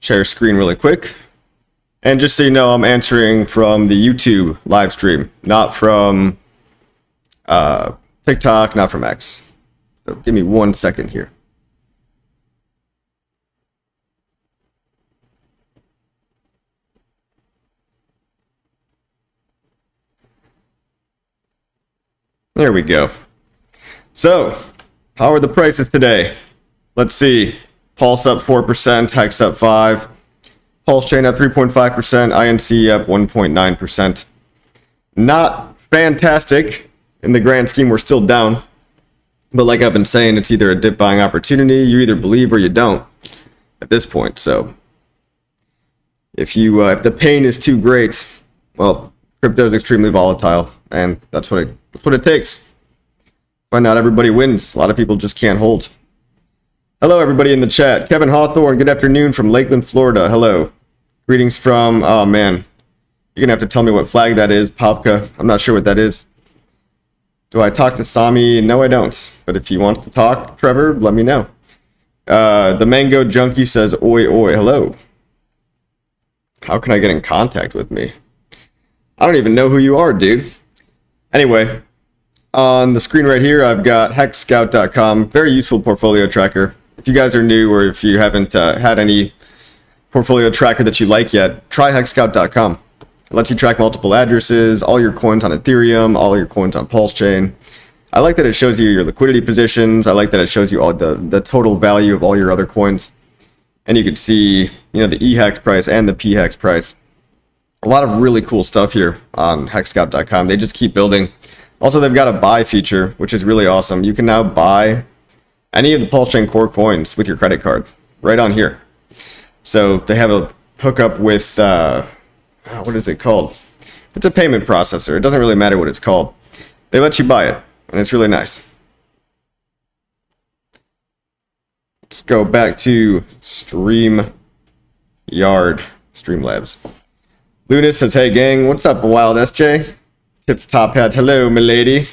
share screen really quick. And just so you know, I'm answering from the YouTube live stream, not from TikTok, not from X. So give me 1 second here. There we go. So, how are the prices today? Let's see. Pulse up 4%, HEX up 5%, PulseChain up 3.5%, INC up 1.9%. Not fantastic. In the grand scheme, we're still down. But like I've been saying, it's either a dip buying opportunity, you either believe or you don't at this point. So, if the pain is too great, well, crypto is extremely volatile, and that's what it takes. But not everybody wins. A lot of people just can't hold. Hello, everybody in the chat. Kevin Hawthorne, good afternoon from Lakeland, Florida. Hello. Greetings from, oh man, you're going to have to tell me what flag that is. Popka, I'm not sure what that is. Do I talk to Sami? No, I don't. But if you want to talk, Trevor, let me know. The Mango Junkie says, oi, oi, hello. How can I get in contact with me? I don't even know who you are, dude. Anyway, on the screen right here, I've got hexscout.com. Very useful portfolio tracker. If you guys are new or if you haven't had any portfolio tracker that you like yet, try hexscout.com. It lets you track multiple addresses, all your coins on Ethereum, all your coins on PulseChain. I like that it shows you your liquidity positions. I like that it shows you all the total value of all your other coins. And you can see, the EHEX price and the PHEX price. A lot of really cool stuff here on hexscout.com. They just keep building. Also, they've got a buy feature, which is really awesome. You can now buy any of the PulseChain core coins with your credit card right on here. So they have a hookup with, what is it called? It's a payment processor. It doesn't really matter what it's called. They let you buy it, and it's really nice. Let's go back to Streamlabs. Lunas says, hey gang, what's up, Wild SJ? Tips Top Hat, hello, milady.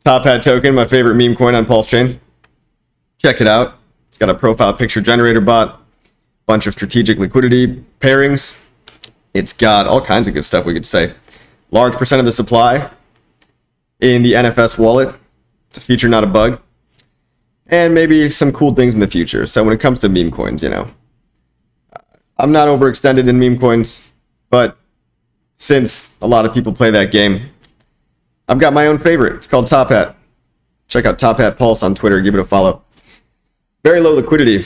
Top Hat token, my favorite meme coin on PulseChain. Check it out. It's got a profile picture generator bot, bunch of strategic liquidity pairings. It's got all kinds of good stuff, we could say. Large percent of the supply in the NFS wallet. It's a feature, not a bug. And maybe some cool things in the future. So when it comes to meme coins, I'm not overextended in meme coins, but since a lot of people play that game, I've got my own favorite. It's called Top Hat. Check out Top Hat Pulse on Twitter. Give it a follow. Very low liquidity.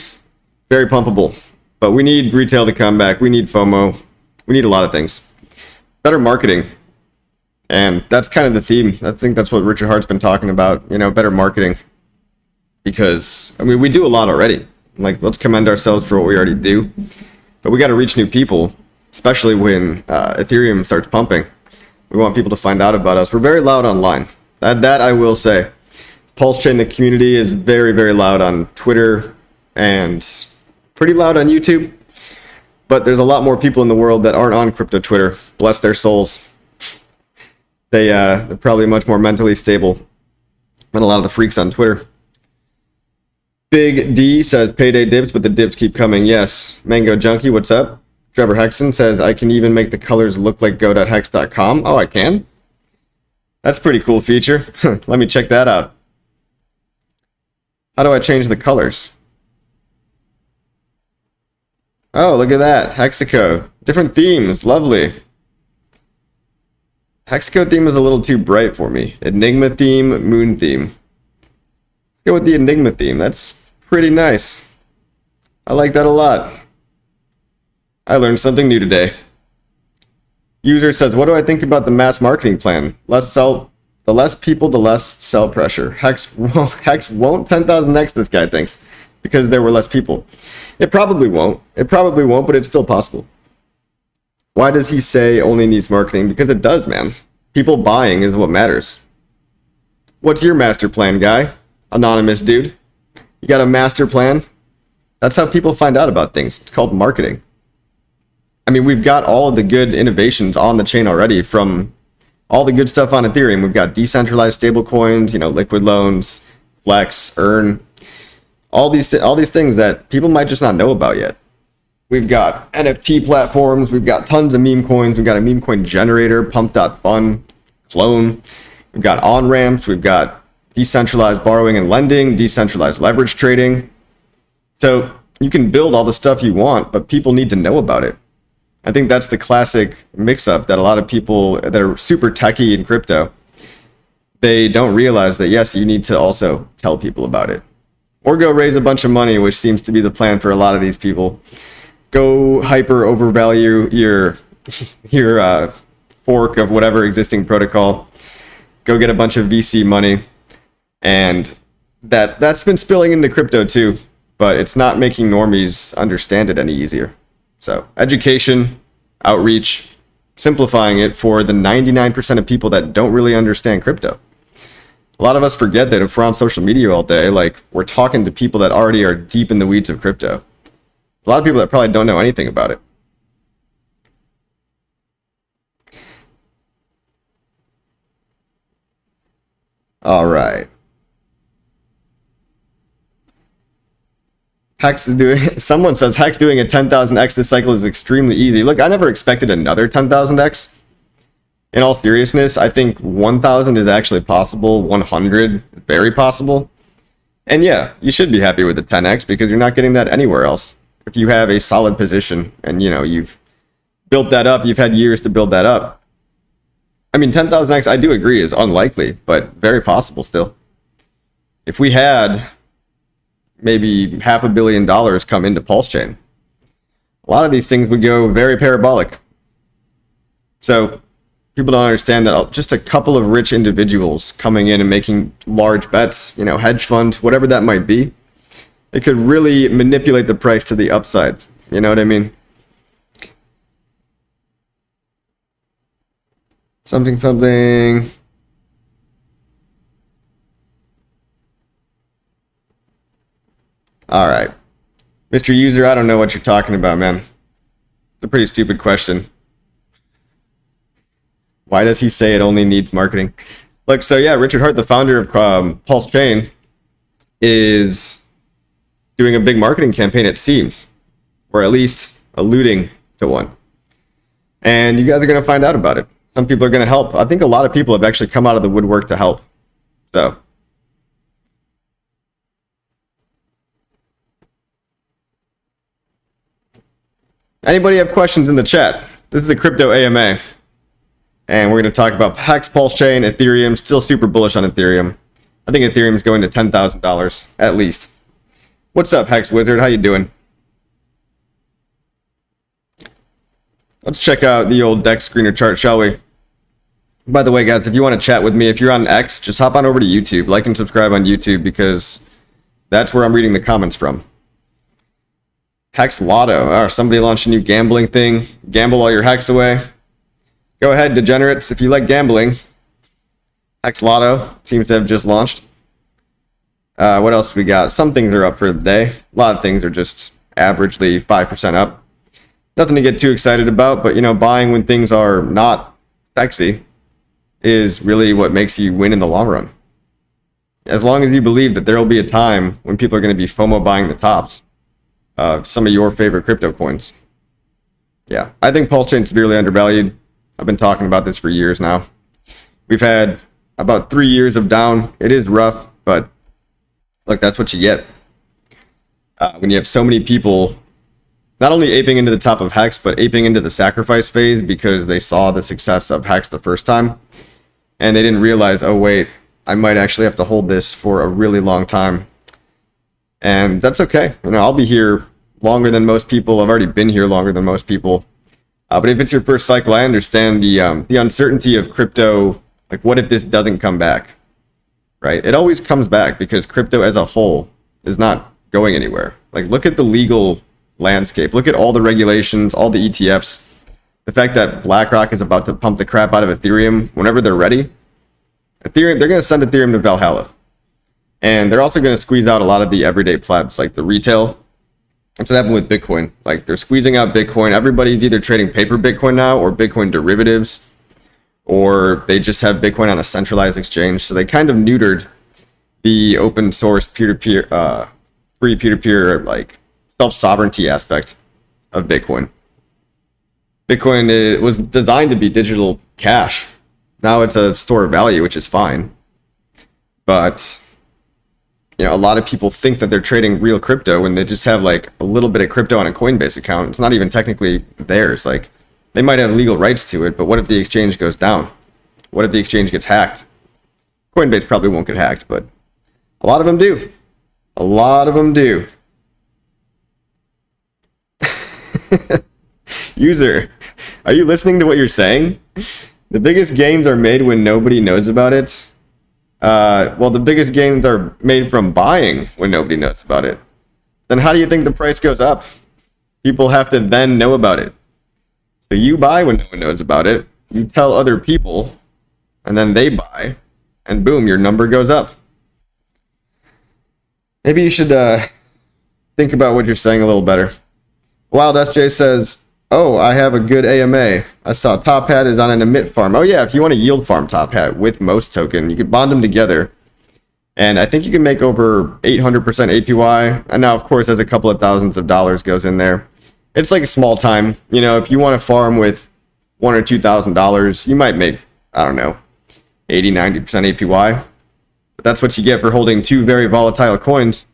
Very pumpable. But we need retail to come back. We need FOMO. We need a lot of things. Better marketing. And that's kind of the theme. I think that's what Richard Hart's been talking about. Better marketing. Because, we do a lot already. Let's commend ourselves for what we already do. But we got to reach new people. Especially when Ethereum starts pumping. We want people to find out about us. We're very loud online. That I will say. PulseChain, the community, is very, very loud on Twitter and pretty loud on YouTube. But there's a lot more people in the world that aren't on crypto Twitter. Bless their souls. They're probably much more mentally stable than a lot of the freaks on Twitter. Big D says payday dips, but the dips keep coming. Yes. Mango Junkie, what's up? Trevor Hexon says, I can even make the colors look like go.hex.com. Oh, I can? That's a pretty cool feature. Let me check that out. How do I change the colors? Oh, look at that. Hexaco. Different themes. Lovely. Hexaco theme is a little too bright for me. Enigma theme, moon theme. Let's go with the Enigma theme. That's pretty nice. I like that a lot. I learned something new today. User says, what do I think about the mass marketing plan? The less people, the less sell pressure. Hex won't 10,000x, this guy thinks, because there were less people. It probably won't. But it's still possible. Why does he say only needs marketing? Because it does, man. People buying is what matters. What's your master plan, guy? Anonymous dude. You got a master plan? That's how people find out about things. It's called marketing. We've got all of the good innovations on the chain already, from all the good stuff on Ethereum. We've got decentralized stablecoins, liquid loans, Flex, Earn, all these things that people might just not know about yet. We've got NFT platforms. We've got tons of meme coins. We've got a meme coin generator, pump.fun, clone. We've got on-ramps. We've got decentralized borrowing and lending, decentralized leverage trading. So you can build all the stuff you want, but people need to know about it. I think that's the classic mix-up that a lot of people that are super techie in crypto, they don't realize that, yes, you need to also tell people about it. Or go raise a bunch of money, which seems to be the plan for a lot of these people. Go hyper overvalue your fork of whatever existing protocol. Go get a bunch of VC money. And that's been spilling into crypto too, but it's not making normies understand it any easier. So education, outreach, simplifying it for the 99% of people that don't really understand crypto. A lot of us forget that if we're on social media all day, like, we're talking to people that already are deep in the weeds of crypto. A lot of people that probably don't know anything about it. All right. HEX is doing, someone says HEX doing a 10,000x this cycle is extremely easy. Look, I never expected another 10,000x. In all seriousness, I think 1,000 is actually possible, 100 very possible. And yeah, you should be happy with the 10x because you're not getting that anywhere else. If you have a solid position and, you know, you've built that up, you've had years to build that up. I mean, 10,000x, I do agree, is unlikely, but very possible still. If we had maybe $500 million come into PulseChain, a lot of these things would go very parabolic. So people don't understand that just a couple of rich individuals coming in and making large bets, you know, hedge funds, whatever that might be, it could really manipulate the price to the upside. You know what I mean? Something. All right. Mr. User, I don't know what you're talking about, man. It's a pretty stupid question. Why does he say it only needs marketing? Look, so yeah, Richard Hart, the founder of PulseChain, is doing a big marketing campaign, it seems, or at least alluding to one. And you guys are going to find out about it. Some people are going to help. I think a lot of people have actually come out of the woodwork to help. So anybody have questions in the chat? This is a crypto AMA. And we're going to talk about HEX, PulseChain, Ethereum. Still super bullish on Ethereum. I think Ethereum is going to $10,000 at least. What's up, Hex Wizard? How you doing? Let's check out the old deck screener chart, shall we? By the way, guys, if you want to chat with me, if you're on X, just hop on over to YouTube. Like and subscribe on YouTube because that's where I'm reading the comments from. Hex Lotto. Oh, somebody launched a new gambling thing. Gamble all your Hex away. Go ahead, degenerates, if you like gambling. Hex Lotto seems to have just launched. What else we got? Some things are up for the day. A lot of things are just averagely 5% up. Nothing to get too excited about, but, you know, buying when things are not sexy is really what makes you win in the long run. As long as you believe that there will be a time when people are going to be FOMO buying the tops of some of your favorite crypto coins. Yeah, I think PulseChain is severely undervalued. I've been talking about this for years now. We've had about 3 years of down. It is rough, but look, that's what you get. When you have so many people not only aping into the top of HEX, but aping into the sacrifice phase because they saw the success of HEX the first time. And they didn't realize, oh wait, I might actually have to hold this for a really long time. And that's okay. You know, I'll be here longer than most people. I've already been here longer than most people. But if it's your first cycle, I understand the uncertainty of crypto. Like, what if this doesn't come back? Right? It always comes back because crypto as a whole is not going anywhere. Like, look at the legal landscape. Look at all the regulations, all the ETFs. The fact that BlackRock is about to pump the crap out of Ethereum whenever they're ready. Ethereum, they're going to send Ethereum to Valhalla. And they're also going to squeeze out a lot of the everyday plebs, like the retail. That's what happened with Bitcoin. Like, they're squeezing out Bitcoin. Everybody's either trading paper Bitcoin now or Bitcoin derivatives, or they just have Bitcoin on a centralized exchange. So they kind of neutered the open source peer-to-peer, free peer-to-peer, like, self-sovereignty aspect of Bitcoin. Bitcoin was designed to be digital cash. Now it's a store of value, which is fine. But a lot of people think that they're trading real crypto when they just have like a little bit of crypto on a Coinbase account. It's not even technically theirs. Like, they might have legal rights to it, but what if the exchange goes down? What if the exchange gets hacked? Coinbase probably won't get hacked, but a lot of them do. A lot of them do. User, are you listening to what you're saying? The biggest gains are made when nobody knows about it. Well, the biggest gains are made from buying when nobody knows about it. Then how do you think the price goes up? People have to then know about it. So you buy when no one knows about it. You tell other people, and then they buy, and boom, your number goes up. Maybe you should think about what you're saying a little better. Wild SJ says, oh, I have a good AMA. I saw Top Hat is on an emit farm. Oh yeah, if you want to yield farm Top Hat with most token, you could bond them together. And I think you can make over 800% APY. And now, of course, there's a couple of thousands of dollars goes in there. It's like a small time. If you want to farm with $1,000 or $2,000, you might make, I don't know, 80, 90% APY. But that's what you get for holding two very volatile coins.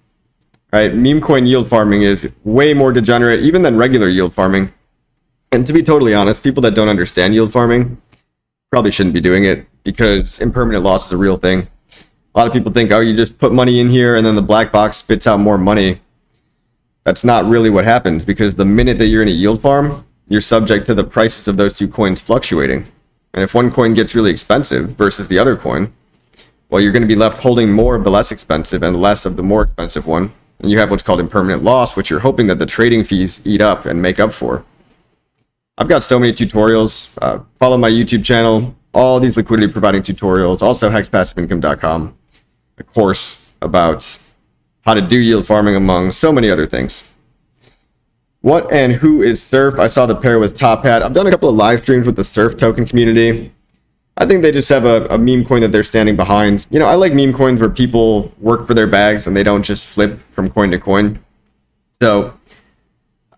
Right? Meme coin yield farming is way more degenerate even than regular yield farming. And to be totally honest, people that don't understand yield farming probably shouldn't be doing it, because impermanent loss is a real thing. A lot of people think, oh, you just put money in here and then the black box spits out more money. That's not really what happens, because the minute that you're in a yield farm, you're subject to the prices of those two coins fluctuating. And if one coin gets really expensive versus the other coin, well, you're going to be left holding more of the less expensive and less of the more expensive one. And you have what's called impermanent loss, which you're hoping that the trading fees eat up and make up for. I've got so many tutorials. Follow my YouTube channel. All these liquidity providing tutorials. Also hexpassiveincome.com. A course about how to do yield farming, among so many other things. What and who is Surf? I saw the pair with Top Hat. I've done a couple of live streams with the Surf token community. I think they just have a meme coin that they're standing behind. I like meme coins where people work for their bags and they don't just flip from coin to coin. So,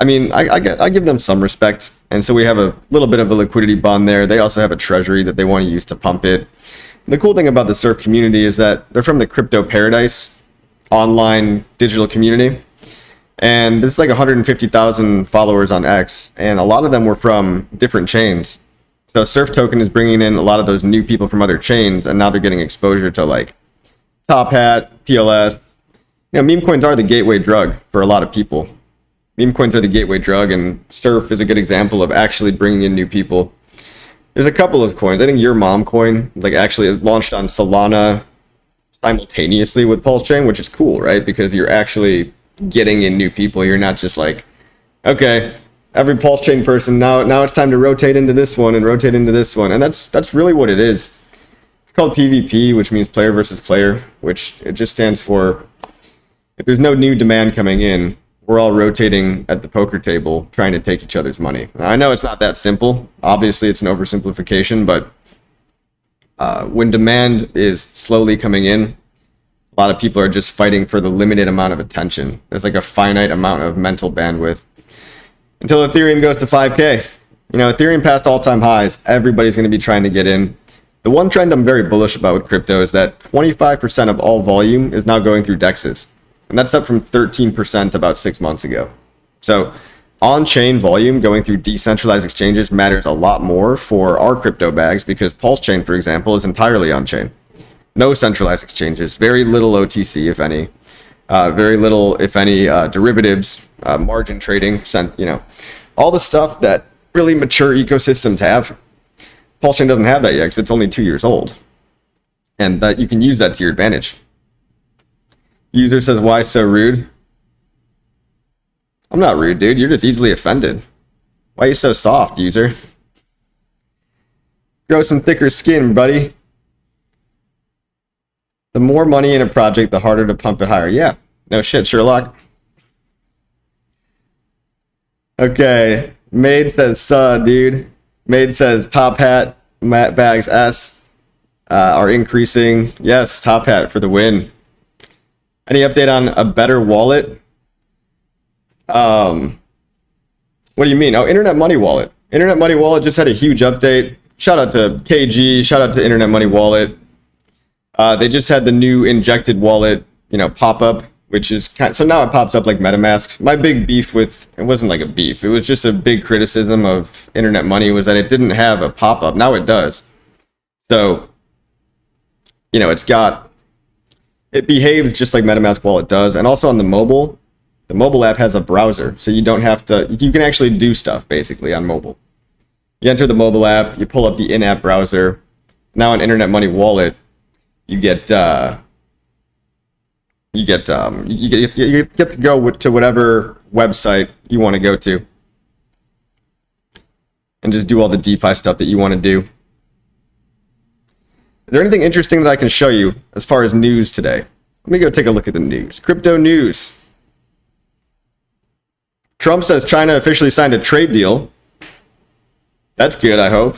I give them some respect. And so we have a little bit of a liquidity bond there. They also have a treasury that they want to use to pump it. The cool thing about the Surf community is that they're from the Crypto Paradise online digital community. And this is like 150,000 followers on X. And a lot of them were from different chains. So Surf Token is bringing in a lot of those new people from other chains, and now they're getting exposure to like Top Hat, PLS. Meme coins are the gateway drug for a lot of people. Meme coins are the gateway drug, and Surf is a good example of actually bringing in new people. There's a couple of coins. I think Your Mom coin, actually launched on Solana simultaneously with PulseChain, which is cool, right? Because you're actually getting in new people. You're not just like, okay, every PulseChain person, now it's time to rotate into this one and rotate into this one. And that's really what it is. It's called PvP, which means player versus player, which it just stands for, if there's no new demand coming in, we're all rotating at the poker table trying to take each other's money. Now, I know it's not that simple. Obviously, it's an oversimplification, but when demand is slowly coming in, a lot of people are just fighting for the limited amount of attention. There's like a finite amount of mental bandwidth. Until Ethereum goes to 5K. Ethereum passed all-time highs. Everybody's going to be trying to get in. The one trend I'm very bullish about with crypto is that 25% of all volume is now going through DEXs. And that's up from 13% about 6 months ago. So on-chain volume going through decentralized exchanges matters a lot more for our crypto bags, because PulseChain, for example, is entirely on-chain. No centralized exchanges, very little OTC, if any. Very little, if any, derivatives, margin trading, all the stuff that really mature ecosystems have. PulseChain doesn't have that yet because it's only 2 years old. And that you can use that to your advantage. User says, why so rude? I'm not rude, dude. You're just easily offended. Why are you so soft, user? Grow some thicker skin, buddy. The more money in a project, the harder to pump it higher. Yeah, no shit, Sherlock. Okay, Maid says, dude. Maid says, Top Hat, Matt Bags S are increasing. Yes, Top Hat for the win. Any update on a better wallet? When What do you mean? Oh, Internet Money Wallet. Internet Money Wallet just had a huge update. Shout out to KG. Shout out to Internet Money Wallet. They just had the new injected wallet, pop up, which is so now it pops up like MetaMask. My big beef with it wasn't like a beef. It was just a big criticism of Internet Money was that it didn't have a pop up. Now it does. So, it behaves just like MetaMask Wallet does, and also on the mobile app has a browser, so you don't have to. You can actually do stuff basically on mobile. You enter the mobile app, you pull up the in-app browser. Now on Internet Money Wallet, you get to go to whatever website you want to go to, and just do all the DeFi stuff that you want to do. Is there anything interesting that I can show you as far as news today? Let me go take a look at the news. Crypto news. Trump says China officially signed a trade deal. That's good, I hope.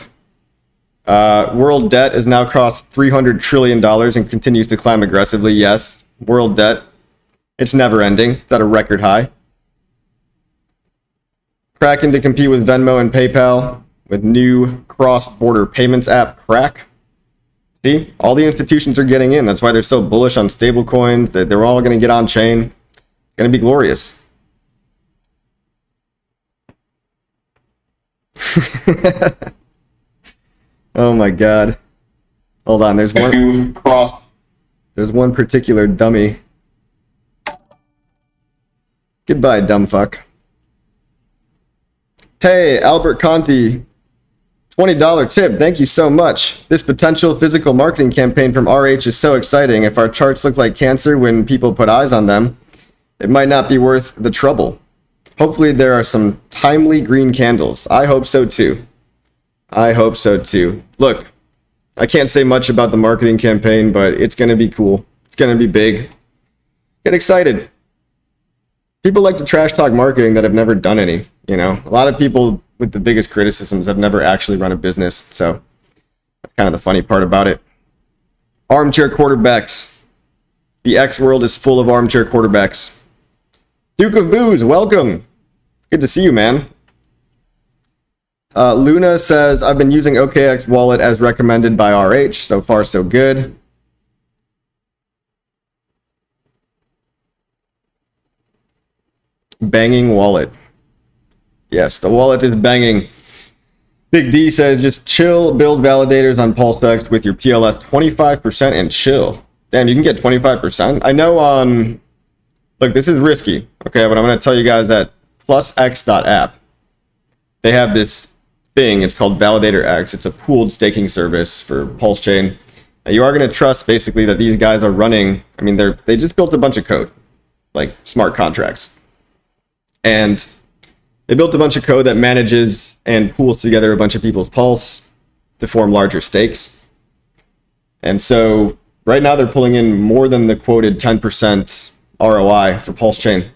World debt has now crossed $300 trillion and continues to climb aggressively. Yes, world debt. It's never ending. It's at a record high. Kraken to compete with Venmo and PayPal with new cross-border payments app, Crack. See, all the institutions are getting in. That's why they're so bullish on stablecoins. They're all going to get on chain. It's going to be glorious. Oh my god. Hold on, there's one particular dummy. Goodbye, dumb fuck. Hey, Albert Conti, $20 tip. Thank you so much. This potential physical marketing campaign from RH is so exciting. If our charts look like cancer when people put eyes on them, it might not be worth the trouble. Hopefully there are some timely green candles. I hope so too. I hope so too. Look, I can't say much about the marketing campaign, but it's going to be cool. It's going to be big. Get excited. People like to trash talk marketing that have never done any, A lot of people with the biggest criticisms have never actually run a business, so that's kind of the funny part about it. Armchair quarterbacks. The X world is full of armchair quarterbacks. Duke of Booze, welcome. Good to see you, man. Luna says, I've been using OKX wallet as recommended by RH. So far, so good. Banging wallet. Yes, the wallet is banging. Big D says, just chill, build validators on PulseChain with your PLS 25% and chill. Damn, you can get 25%. I know on... Look, this is risky, okay, but I'm going to tell you guys that plusx.app, they have this thing, it's called Validator X. It's a pooled staking service for PulseChain. You are going to trust, basically, that these guys are running, they just built a bunch of code, like smart contracts. And they built a bunch of code that manages and pools together a bunch of people's pulse to form larger stakes. And so, right now they're pulling in more than the quoted 10% ROI for PulseChain.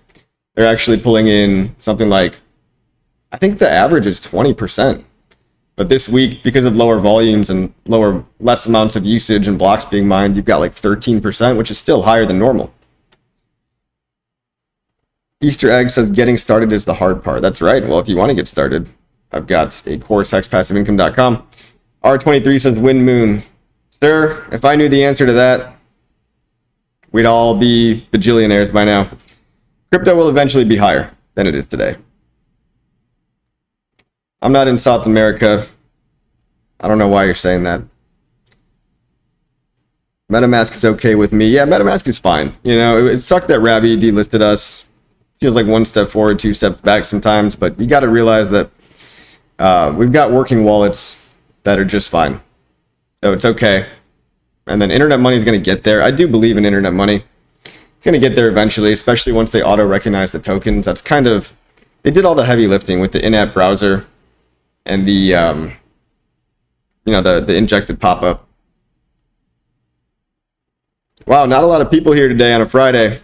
They're actually pulling in something like, I think the average is 20%. But this week, because of lower volumes and less amounts of usage and blocks being mined, you've got like 13%, which is still higher than normal. Easter Egg says getting started is the hard part. That's right. Well, if you want to get started, I've got a course, hexpassiveincome.com. R23 says Wind Moon. Sir, if I knew the answer to that, we'd all be bajillionaires by now. Crypto will eventually be higher than it is today. I'm not in South America. I don't know why you're saying that. MetaMask is okay with me. Yeah, MetaMask is fine. It sucked that Rabby delisted us. Feels like one step forward, two steps back sometimes, but you got to realize that we've got working wallets that are just fine. So it's okay. And then Internet Money is going to get there. I do believe in Internet Money. It's going to get there eventually, especially once they auto-recognize the tokens. That's kind of... They did all the heavy lifting with the in-app browser and the, the injected pop-up. Wow, not a lot of people here today on a Friday.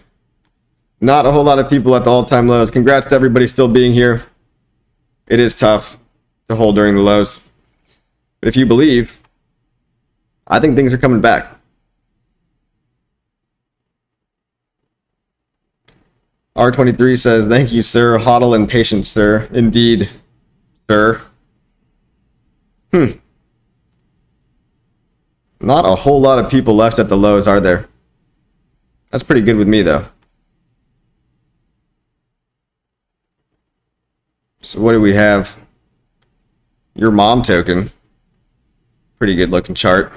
Not a whole lot of people at the all-time lows. Congrats to everybody still being here. It is tough to hold during the lows. But if you believe, I think things are coming back. R23 says, thank you, sir. Hodl and patience, sir. Indeed, sir. Not a whole lot of people left at the lows, are there? That's pretty good with me, though. So what do we have? Your mom token. Pretty good looking chart.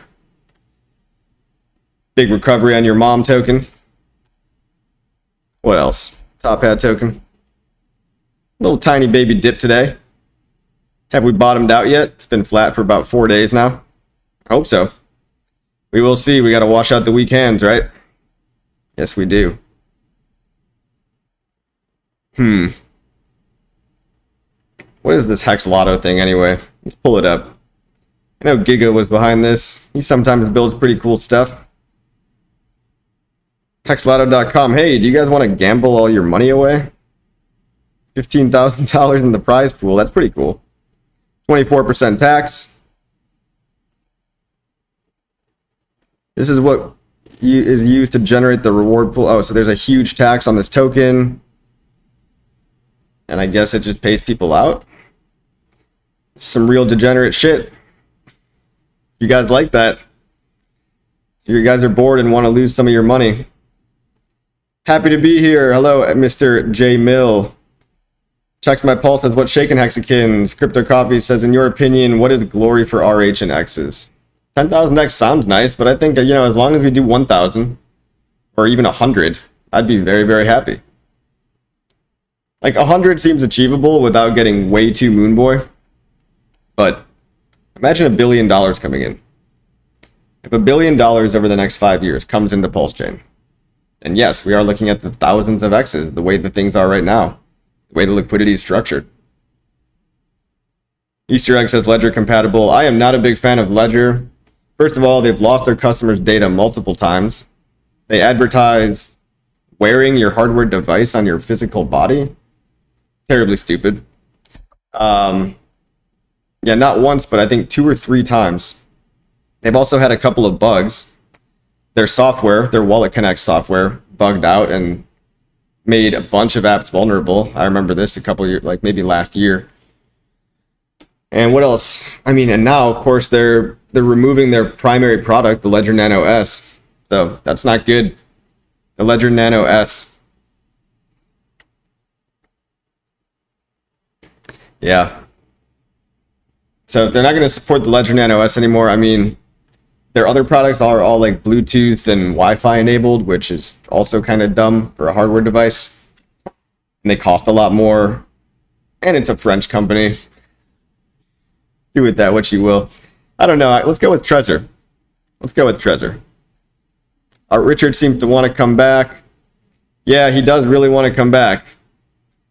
Big recovery on your mom token. What else? Top hat token. Little tiny baby dip today. Have we bottomed out yet? It's been flat for about 4 days now. I hope so. We will see. We got to wash out the weak hands, right? Yes, we do. What is this Hex Lotto thing anyway? Let's pull it up. I know Giga was behind this. He sometimes builds pretty cool stuff. HexLotto.com. Hey, do you guys want to gamble all your money away? $15,000 in the prize pool. That's pretty cool. 24% tax. This is what is used to generate the reward pool. Oh, so there's a huge tax on this token. And I guess it just pays people out. Some real degenerate shit. You guys like that? You guys are bored and want to lose some of your money. Happy to be here. Hello, Mr. J. Mill. Checks my pulse says, what shaken hexagons? Crypto Coffee says, in your opinion, what is glory for RH and X's? 10,000X sounds nice, but I think, you know, as long as we do 1,000 or even 100, I'd be very, very happy. Like 100 seems achievable without getting way too moon boy. But imagine $1 billion coming in. If $1 billion over the next 5 years comes into PulseChain, and yes, we are looking at the thousands of X's, the way that things are right now, the way the liquidity is structured. Easter egg says Ledger compatible. I am not a big fan of Ledger. First of all, they've lost their customers' data multiple times. They advertise wearing your hardware device on your physical body. Terribly stupid. Yeah, not once, but I think 2 or 3 times. They've also had a couple of bugs. Their software, their Wallet Connect software, bugged out and made a bunch of apps vulnerable. I remember this a couple years, like maybe last year. And what else? I mean, and now, of course, they're removing their primary product, the Ledger Nano S. So that's not good. The Ledger Nano S. Yeah. So if they're not going to support the Ledger Nano S anymore, I mean, their other products are all like Bluetooth and Wi-Fi enabled, which is also kind of dumb for a hardware device. And they cost a lot more. And it's a French company. Do with that what you will. I don't know. Let's go with Trezor. Let's go with Trezor. Richard seems to want to come back. Yeah, he does really want to come back.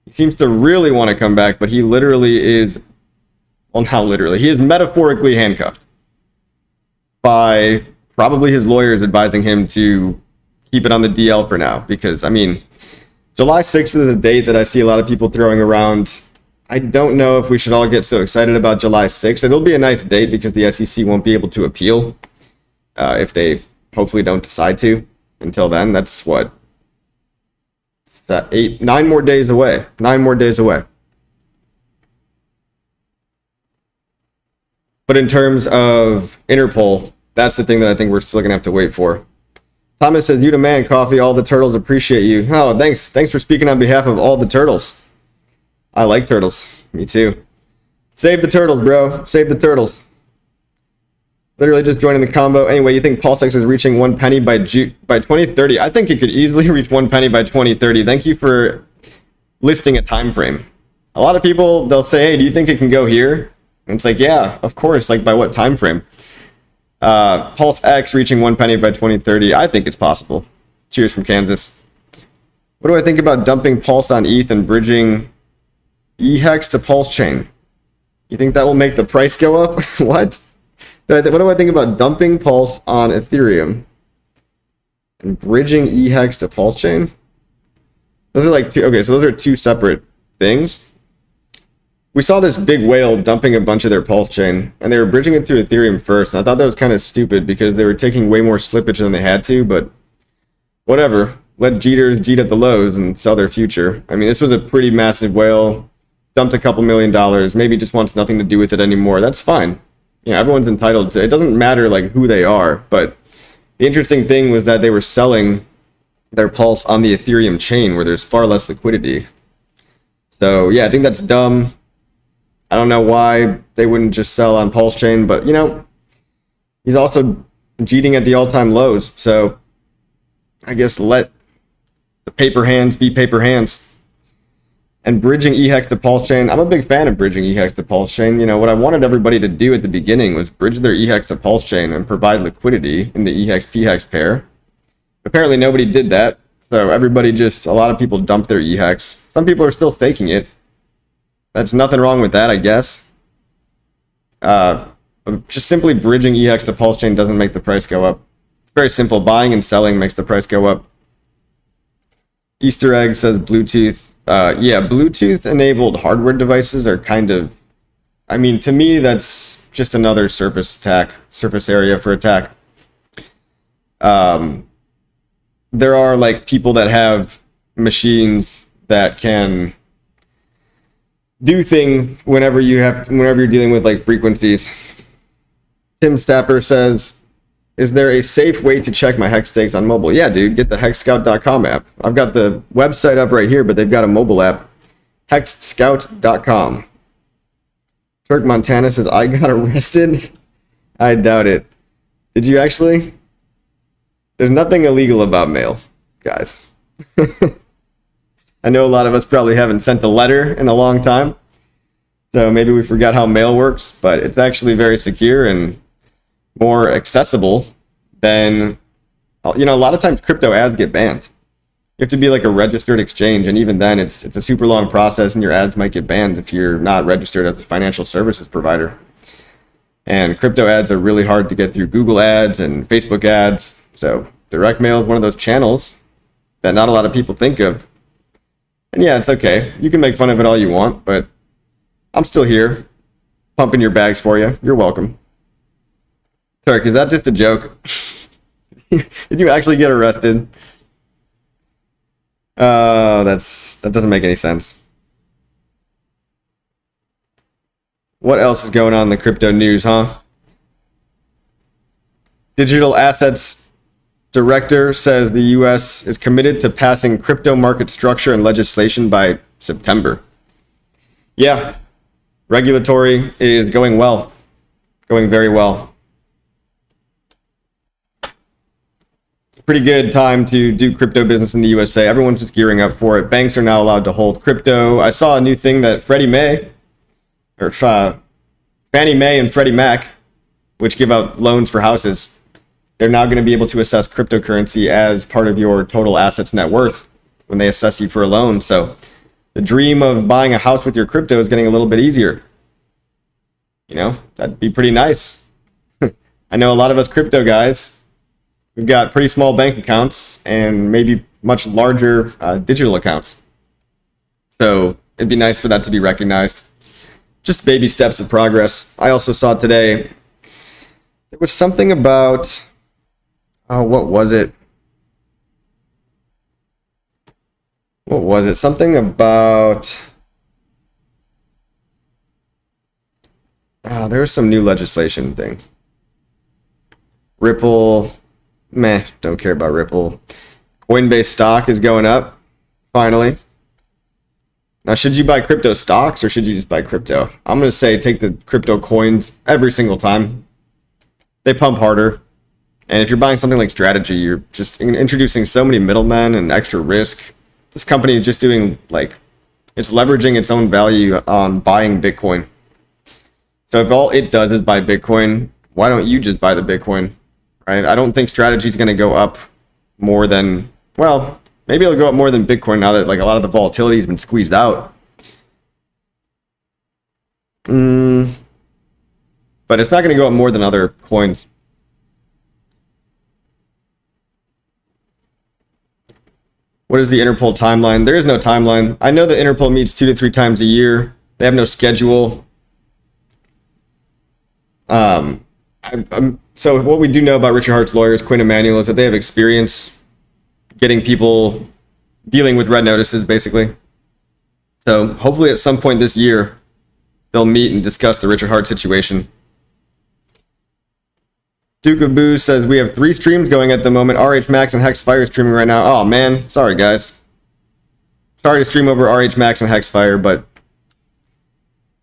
He seems to really want to come back, but he literally is... Well, not literally. He is metaphorically handcuffed by probably his lawyers advising him to keep it on the DL for now. Because, I mean, July 6th is a date that I see a lot of people throwing around. I don't know if we should all get so excited about July 6th. It'll be a nice date because the SEC won't be able to appeal if they hopefully don't decide to. Until then, that's what? 9 more days away. 9 more days away. But in terms of Interpol, that's the thing that I think we're still going to have to wait for. Thomas says, you the man, Coffee. All the turtles appreciate you. Oh, thanks. Thanks for speaking on behalf of all the turtles. I like turtles. Me too. Save the turtles, bro. Save the turtles. Literally just joining the combo. Anyway, you think PulseX is reaching 1 penny by 2030? I think it could easily reach 1 penny by 2030. Thank you for listing a time frame. A lot of people, they'll say, hey, do you think it can go here? And it's like, yeah, of course. Like, by what time frame? PulseX reaching 1 penny by 2030. I think it's possible. Cheers from Kansas. What do I think about dumping Pulse on ETH and bridging HEX to PulseChain? You think that will make the price go up? What? What do I think about dumping Pulse on Ethereum and bridging HEX to PulseChain? Those are like two. Okay, so those are two separate things. We saw this big whale dumping a bunch of their PulseChain, and they were bridging it to Ethereum first. And I thought that was kind of stupid because they were taking way more slippage than they had to, but whatever. let Jeters jeet at the lows and sell their future. I mean, this was a pretty massive whale, dumped a couple $1 million, maybe just wants nothing to do with it anymore. That's fine. You know, everyone's entitled to, it doesn't matter like who they are, but the interesting thing was that they were selling their Pulse on the Ethereum chain where there's far less liquidity. So yeah, I think that's dumb. I don't know why they wouldn't just sell on PulseChain, but you know, he's also jeeting at the all-time lows. So I guess let the paper hands be paper hands. And bridging EHEX to PulseChain, I'm a big fan of bridging EHEX to PulseChain. You know, what I wanted everybody to do at the beginning was bridge their EHEX to PulseChain and provide liquidity in the EHEX-PHEX pair. Apparently nobody did that. So everybody a lot of people dumped their EHEX. Some people are still staking it. There's nothing wrong with that, I guess. Just simply bridging EHEX to PulseChain doesn't make the price go up. It's very simple. Buying and selling makes the price go up. Easter egg says Bluetooth. Yeah, Bluetooth-enabled hardware devices are kind of... I mean, to me, that's just another surface area for attack. There are like people that have machines that can do things whenever you're dealing with like frequencies. Tim Stapper says, is there a safe way to check my HEX stakes on mobile? Yeah, dude, get the hexscout.com app. I've got the website up right here, but they've got a mobile app. hexscout.com. Turk Montana says, I got arrested? I doubt it. Did you actually? There's nothing illegal about mail, guys. I know a lot of us probably haven't sent a letter in a long time, so maybe we forgot how mail works, but it's actually very secure and more accessible than, you know, a lot of times crypto ads get banned. You have to be like a registered exchange, and even then it's a super long process and your ads might get banned if you're not registered as a financial services provider. And crypto ads are really hard to get through Google ads and Facebook ads. So direct mail is one of those channels that not a lot of people think of. And yeah, it's okay. You can make fun of it all you want, but I'm still here pumping your bags for you. You're welcome. Turk, is that just a joke? Did you actually get arrested? That doesn't make any sense. What else is going on in the crypto news, huh? Digital Assets Director says the US is committed to passing crypto market structure and legislation by September. Yeah, regulatory is going well, going very well. It's a pretty good time to do crypto business in the USA. Everyone's just gearing up for it. Banks are now allowed to hold crypto. I saw a new thing that Fannie Mae and Freddie Mac, which give out loans for houses, they're now going to be able to assess cryptocurrency as part of your total assets net worth when they assess you for a loan. So the dream of buying a house with your crypto is getting a little bit easier. You know, that'd be pretty nice. I know a lot of us crypto guys, we've got pretty small bank accounts and maybe much larger digital accounts. So it'd be nice for that to be recognized. Just baby steps of progress. I also saw today, there was something about, what was it? What was it? Something about, there was some new legislation thing. Ripple, meh, don't care about Ripple. Coinbase stock is going up, finally. Now, should you buy crypto stocks or should you just buy crypto? I'm going to say take the crypto coins every single time. They pump harder. And if you're buying something like Strategy, you're just introducing so many middlemen and extra risk. This company is just doing, like, it's leveraging its own value on buying Bitcoin. So if all it does is buy Bitcoin, why don't you just buy the Bitcoin? Right? I don't think Strategy is going to go up more than, well, maybe it'll go up more than Bitcoin now that like a lot of the volatility has been squeezed out. But it's not going to go up more than other coins. What is the Interpol timeline? There is no timeline. I know that Interpol meets 2 to 3 times a year. They have no schedule. So what we do know about Richard Hart's lawyers, Quinn Emanuel, is that they have experience getting people dealing with red notices, basically. So hopefully at some point this year, they'll meet and discuss the Richard Hart situation. Duke of Booze says, we have 3 streams going at the moment. RH Max and Hex Fire streaming right now. Oh, man. Sorry, guys. Sorry to stream over RH Max and Hex Fire, but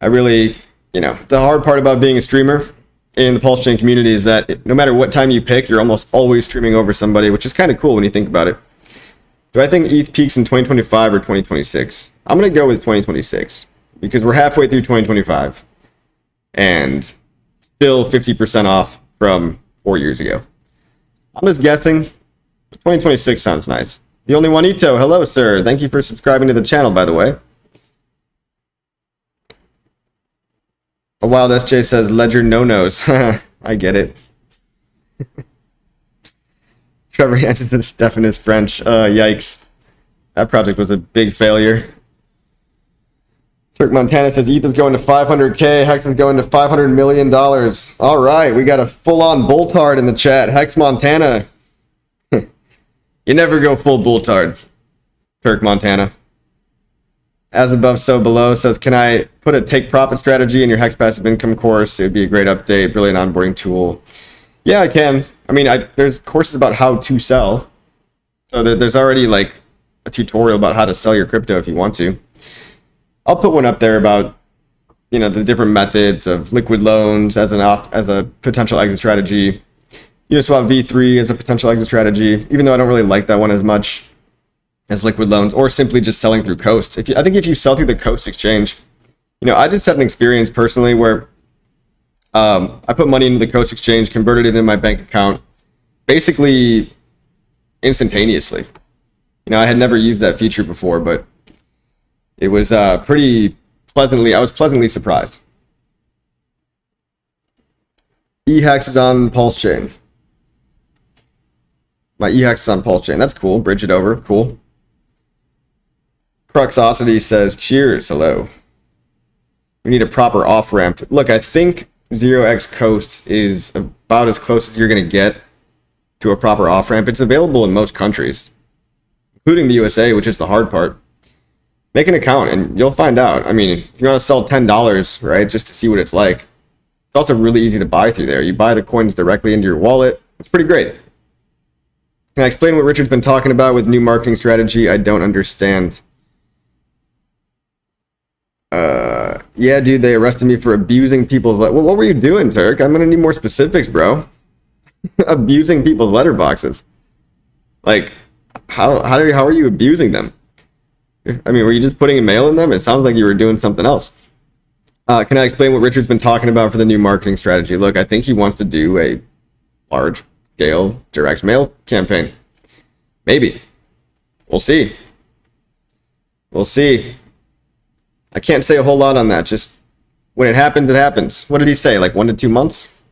I really, the hard part about being a streamer in the PulseChain community is that no matter what time you pick, you're almost always streaming over somebody, which is kind of cool when you think about it. Do I think ETH peaks in 2025 or 2026? I'm going to go with 2026 because we're halfway through 2025 and still 50% off from 4 years ago. I'm just guessing. 2026 sounds nice. The only one, Ito. Hello, sir. Thank you for subscribing to the channel, by the way. A Wild SJ says, Ledger no-nos. I get it. Trevor Hansen says, Stefan is French. Yikes. That project was a big failure. Turk Montana says ETH is going to 500K, Hex is going to $500 million. All right, we got a full-on Boltard in the chat. Hex Montana. You never go full Boltard. Turk Montana. As above, so below says, can I put a take profit strategy in your Hex passive income course? It would be a great update, brilliant onboarding tool. Yeah, I can. I mean, there's courses about how to sell. So there's already like a tutorial about how to sell your crypto if you want to. I'll put one up there about, the different methods of liquid loans as a potential exit strategy. Uniswap V3 as a potential exit strategy, even though I don't really like that one as much as liquid loans, or simply just selling through Coast. I think if you sell through the Coast exchange, I just had an experience personally where I put money into the Coast exchange, converted it in my bank account, basically instantaneously. I had never used that feature before, but it was I was pleasantly surprised. HEX is on PulseChain. My HEX is on PulseChain. That's cool. Bridge it over. Cool. Cruxosity says, cheers. Hello. We need a proper off-ramp. Look, I think 0x Coast is about as close as you're going to get to a proper off-ramp. It's available in most countries, including the USA, which is the hard part. Make an account and you'll find out. I mean, if you want to sell $10, right, just to see what it's like, it's also really easy to buy through there. You buy the coins directly into your wallet. It's pretty great. Can I explain what Richard's been talking about with new marketing strategy? I don't understand. Yeah, dude, they arrested me for abusing people's... What were you doing, Turk? I'm going to need more specifics, bro. Abusing people's letterboxes. Like, how are you abusing them? I mean, were you just putting a mail in them? It sounds like you were doing something else. Can I explain what Richard's been talking about for the new marketing strategy? Look, I think he wants to do a large-scale direct mail campaign. Maybe. We'll see. We'll see. I can't say a whole lot on that. Just when it happens, it happens. What did he say? Like 1 to 2 months?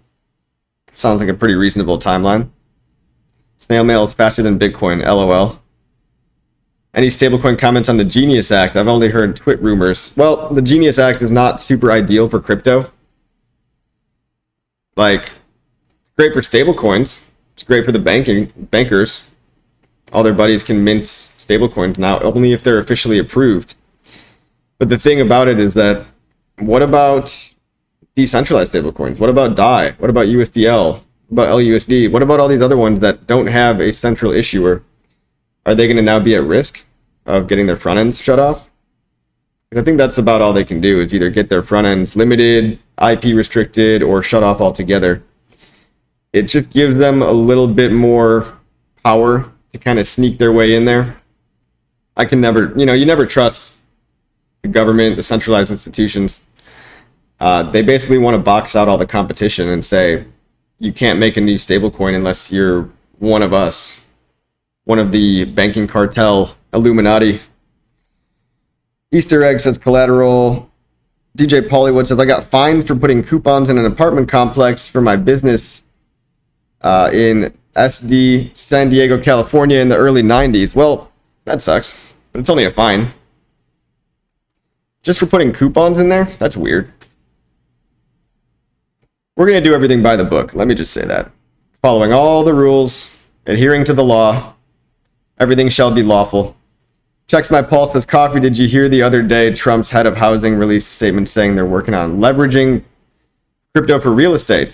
Sounds like a pretty reasonable timeline. Snail mail is faster than Bitcoin. LOL. Any stablecoin comments on the Genius Act? I've only heard twit rumors. Well, the Genius Act is not super ideal for crypto. Like, it's great for stablecoins. It's great for the bankers. All their buddies can mint stablecoins now, only if they're officially approved. But the thing about it is that, what about decentralized stablecoins? What about DAI? What about USDL? What about LUSD? What about all these other ones that don't have a central issuer? Are they going to now be at risk of getting their front ends shut off? Because I think that's about all they can do, is either get their front ends limited, IP restricted, or shut off altogether. It just gives them a little bit more power to kind of sneak their way in there. I can never, you never trust the government, the centralized institutions. They basically want to box out all the competition and say, you can't make a new stablecoin unless you're one of us. One of the banking cartel Illuminati. Easter egg says collateral. DJ Pollywood says, I got fined for putting coupons in an apartment complex for my business in SD, San Diego, California in the early 90s. Well, that sucks, but it's only a fine. Just for putting coupons in there? That's weird. We're going to do everything by the book. Let me just say that. Following all the rules, adhering to the law. Everything shall be lawful. Checks my pulse, says, Coffee, did you hear the other day Trump's head of housing released a statement saying they're working on leveraging crypto for real estate?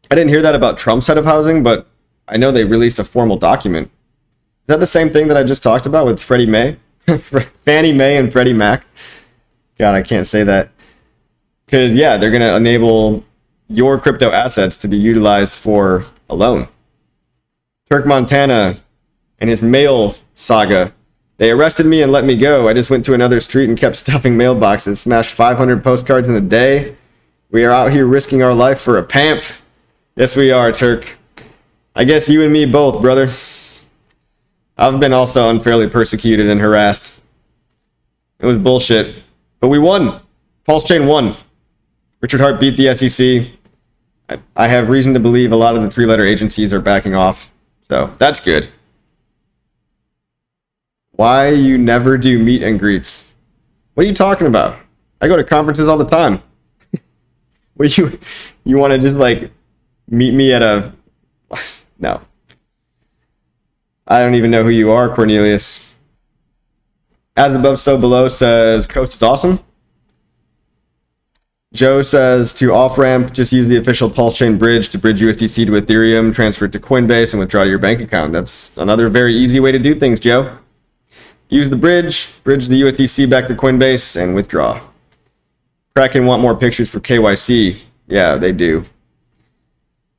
I didn't hear that about Trump's head of housing, but I know they released a formal document. Is that the same thing that I just talked about with Freddie Mae? Fannie Mae and Freddie Mac? God, I can't say that. Because, yeah, they're going to enable your crypto assets to be utilized for a loan. Turk Montana and his mail saga. They arrested me and let me go. I just went to another street and kept stuffing mailboxes. Smashed 500 postcards in a day. We are out here risking our life for a pamp. Yes, we are, Turk. I guess you and me both, brother. I've been also unfairly persecuted and harassed. It was bullshit. But we won. PulseChain won. Richard Hart beat the SEC. I have reason to believe a lot of the three-letter agencies are backing off. So, that's good. Why you never do meet and greets? What are you talking about? I go to conferences all the time. What you want to just like meet me at a... No. I don't even know who you are, Cornelius. As above, so below says, Coast is awesome. Joe says, to off-ramp, just use the official PulseChain bridge to bridge USDC to Ethereum, transfer it to Coinbase, and withdraw to your bank account. That's another very easy way to do things, Joe. Use the bridge the USDC back to Coinbase, and withdraw. Kraken want more pictures for KYC. Yeah, they do.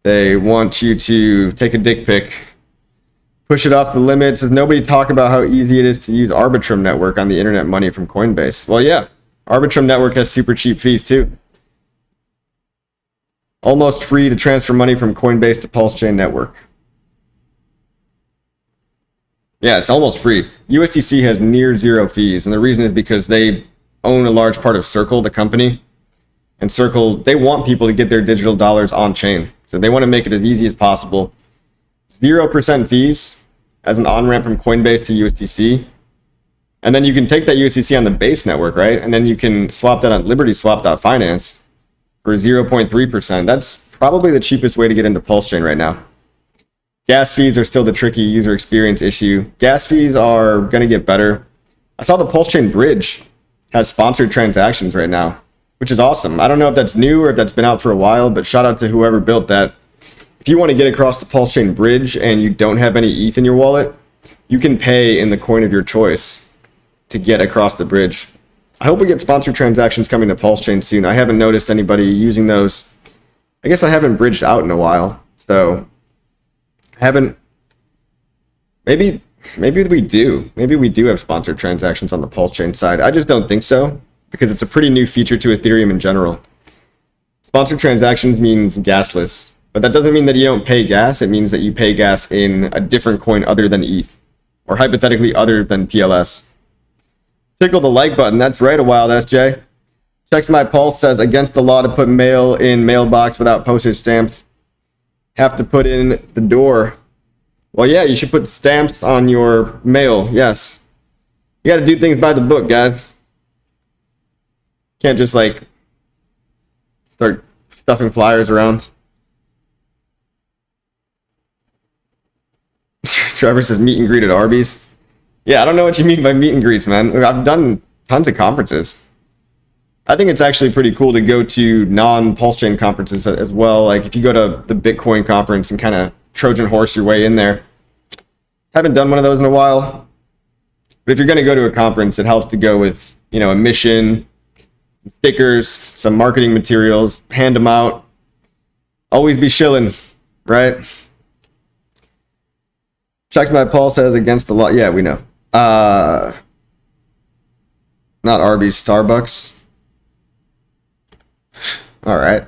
They want you to take a dick pic, push it off the limits. Does nobody talk about how easy it is to use Arbitrum Network on the internet money from Coinbase? Well, yeah. Arbitrum Network has super cheap fees, too. Almost free to transfer money from Coinbase to PulseChain Network. Yeah, it's almost free. USDC has near zero fees, and the reason is because they own a large part of Circle, the company. And Circle, they want people to get their digital dollars on-chain. So they want to make it as easy as possible. 0% fees as an on-ramp from Coinbase to USDC. And then you can take that USDC on the base network, right? And then you can swap that on LibertySwap.finance for 0.3%. That's probably the cheapest way to get into PulseChain right now. Gas fees are still the tricky user experience issue. Gas fees are going to get better. I saw the PulseChain bridge has sponsored transactions right now, which is awesome. I don't know if that's new or if that's been out for a while, but shout out to whoever built that. If you want to get across the PulseChain bridge and you don't have any ETH in your wallet, you can pay in the coin of your choice to get across the bridge. I hope we get sponsored transactions coming to PulseChain soon. I haven't noticed anybody using those. I guess I haven't bridged out in a while, so I haven't. Maybe we do. Maybe we do have sponsored transactions on the PulseChain side. I just don't think so, because it's a pretty new feature to Ethereum in general. Sponsored transactions means gasless, but that doesn't mean that you don't pay gas. It means that you pay gas in a different coin other than ETH, or hypothetically other than PLS. Tickle the like button. That's right, a wild SJ. Checks my pulse, says against the law to put mail in mailbox without postage stamps. Have to put in the door. Well, yeah, you should put stamps on your mail. Yes. You got to do things by the book, guys. Can't just like start stuffing flyers around. Trevor says meet and greet at Arby's. Yeah, I don't know what you mean by meet and greets, man. I've done tons of conferences. I think it's actually pretty cool to go to non-PulseChain conferences as well. Like if you go to the Bitcoin conference and kind of Trojan horse your way in there. Haven't done one of those in a while. But if you're going to go to a conference, it helps to go with, you know, a mission, stickers, some marketing materials, hand them out. Always be shilling, right? Checks my pulse, says against the law. Yeah, we know. Not Arby's, Starbucks. All right.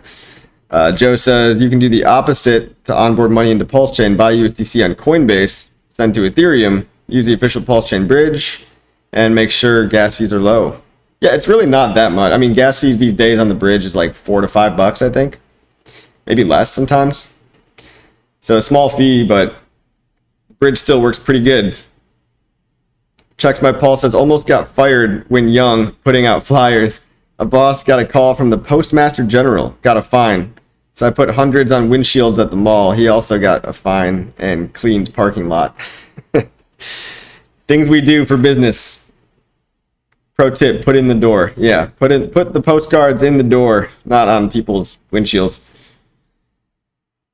Joe says you can do the opposite to onboard money into PulseChain. Buy USDC on Coinbase, send to Ethereum, use the official PulseChain bridge, and make sure gas fees are low. Yeah, it's really not that much. I mean, gas fees these days on the bridge is like $4 to $5, I think. Maybe less sometimes. So a small fee, but bridge still works pretty good. Checks my pulse, says almost got fired when young, putting out flyers. A boss got a call from the postmaster general, got a fine. So I put hundreds on windshields at the mall. He also got a fine and cleaned parking lot. Things we do for business. Pro tip, put in the door. Yeah, put the postcards in the door, not on people's windshields.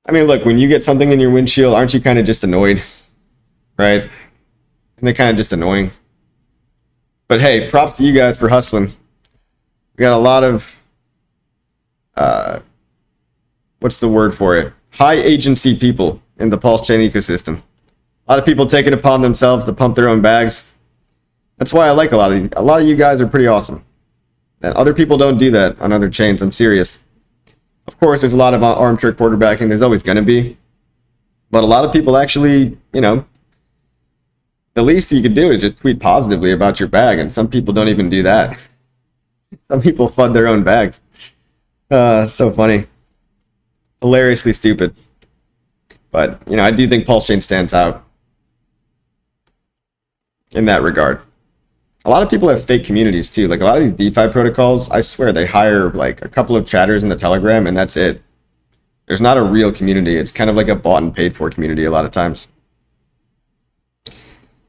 I mean, look, when you get something in your windshield, aren't you kind of just annoyed? Right? Isn't it kind of just annoying? But hey, props to you guys for hustling. We got a lot of, what's the word for it? High agency people in the PulseChain ecosystem. A lot of people take it upon themselves to pump their own bags. That's why I like a lot of you guys are pretty awesome. And other people don't do that on other chains. I'm serious. Of course, there's a lot of armchair quarterbacking. There's always going to be. But a lot of people actually, you know, the least you could do is just tweet positively about your bag. And some people don't even do that. Some people fund their own bags. So funny. Hilariously stupid. But, you know, I do think PulseChain stands out in that regard. A lot of people have fake communities too. Like a lot of these DeFi protocols, I swear they hire like a couple of chatters in the Telegram and that's it. There's not a real community. It's kind of like a bought and paid for community a lot of times.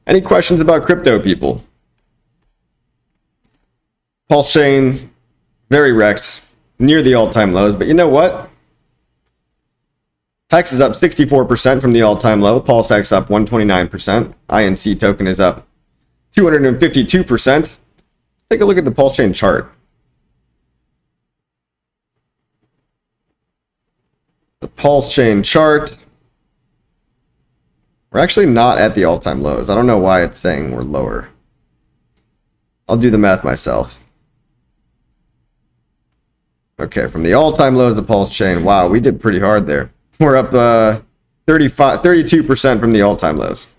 Any questions about crypto, people? PulseChain, very wrecked, near the all-time lows. But you know what? HEX is up 64% from the all-time low. PulseX up 129%. INC token is up 252%. Let's take a look at the PulseChain chart. The PulseChain chart. We're actually not at the all-time lows. I don't know why it's saying we're lower. I'll do the math myself. Okay, from the all-time lows of PulseChain, wow, we did pretty hard there. We're up 32% from the all-time lows.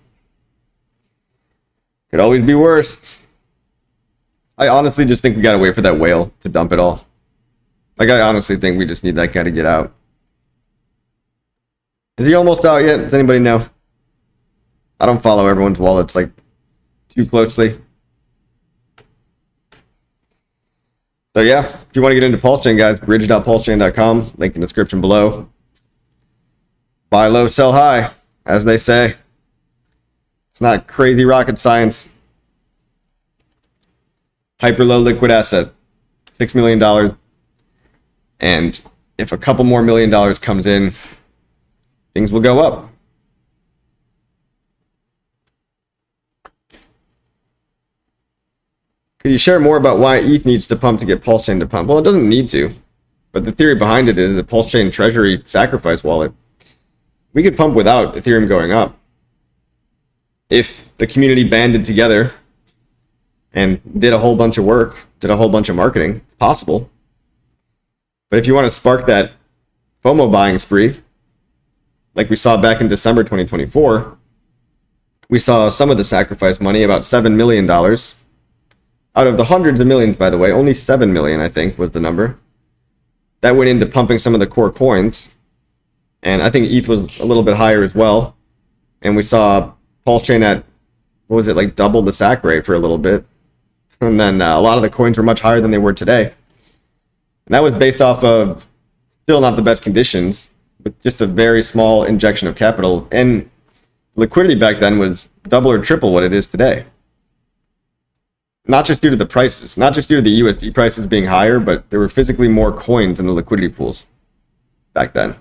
Could always be worse. I honestly just think we gotta wait for that whale to dump it all. Like, I honestly think we just need that guy to get out. Is he almost out yet? Does anybody know? I don't follow everyone's wallets, like, too closely. So yeah, if you want to get into PulseChain, guys, bridge.pulsechain.com, link in the description below. Buy low, sell high, as they say. It's not crazy rocket science. Hyper low liquid asset, $6 million. And if a couple more $1 million comes in, things will go up. Could you share more about why ETH needs to pump to get PulseChain to pump? Well, it doesn't need to. But the theory behind it is the PulseChain treasury sacrifice wallet. We could pump without Ethereum going up. If the community banded together and did a whole bunch of work, did a whole bunch of marketing, it's possible. But if you want to spark that FOMO buying spree, like we saw back in December 2024, we saw some of the sacrifice money, about $7 million. Out of the hundreds of millions, by the way, only 7 million, I think, was the number. That went into pumping some of the core coins. And I think ETH was a little bit higher as well. And we saw PulseChain at, what was it, like double the sack rate for a little bit. And then a lot of the coins were much higher than they were today. And that was based off of still not the best conditions, but just a very small injection of capital. And liquidity back then was double or triple what it is today. Not just due to the prices, not just due to the USD prices being higher, but there were physically more coins in the liquidity pools back then.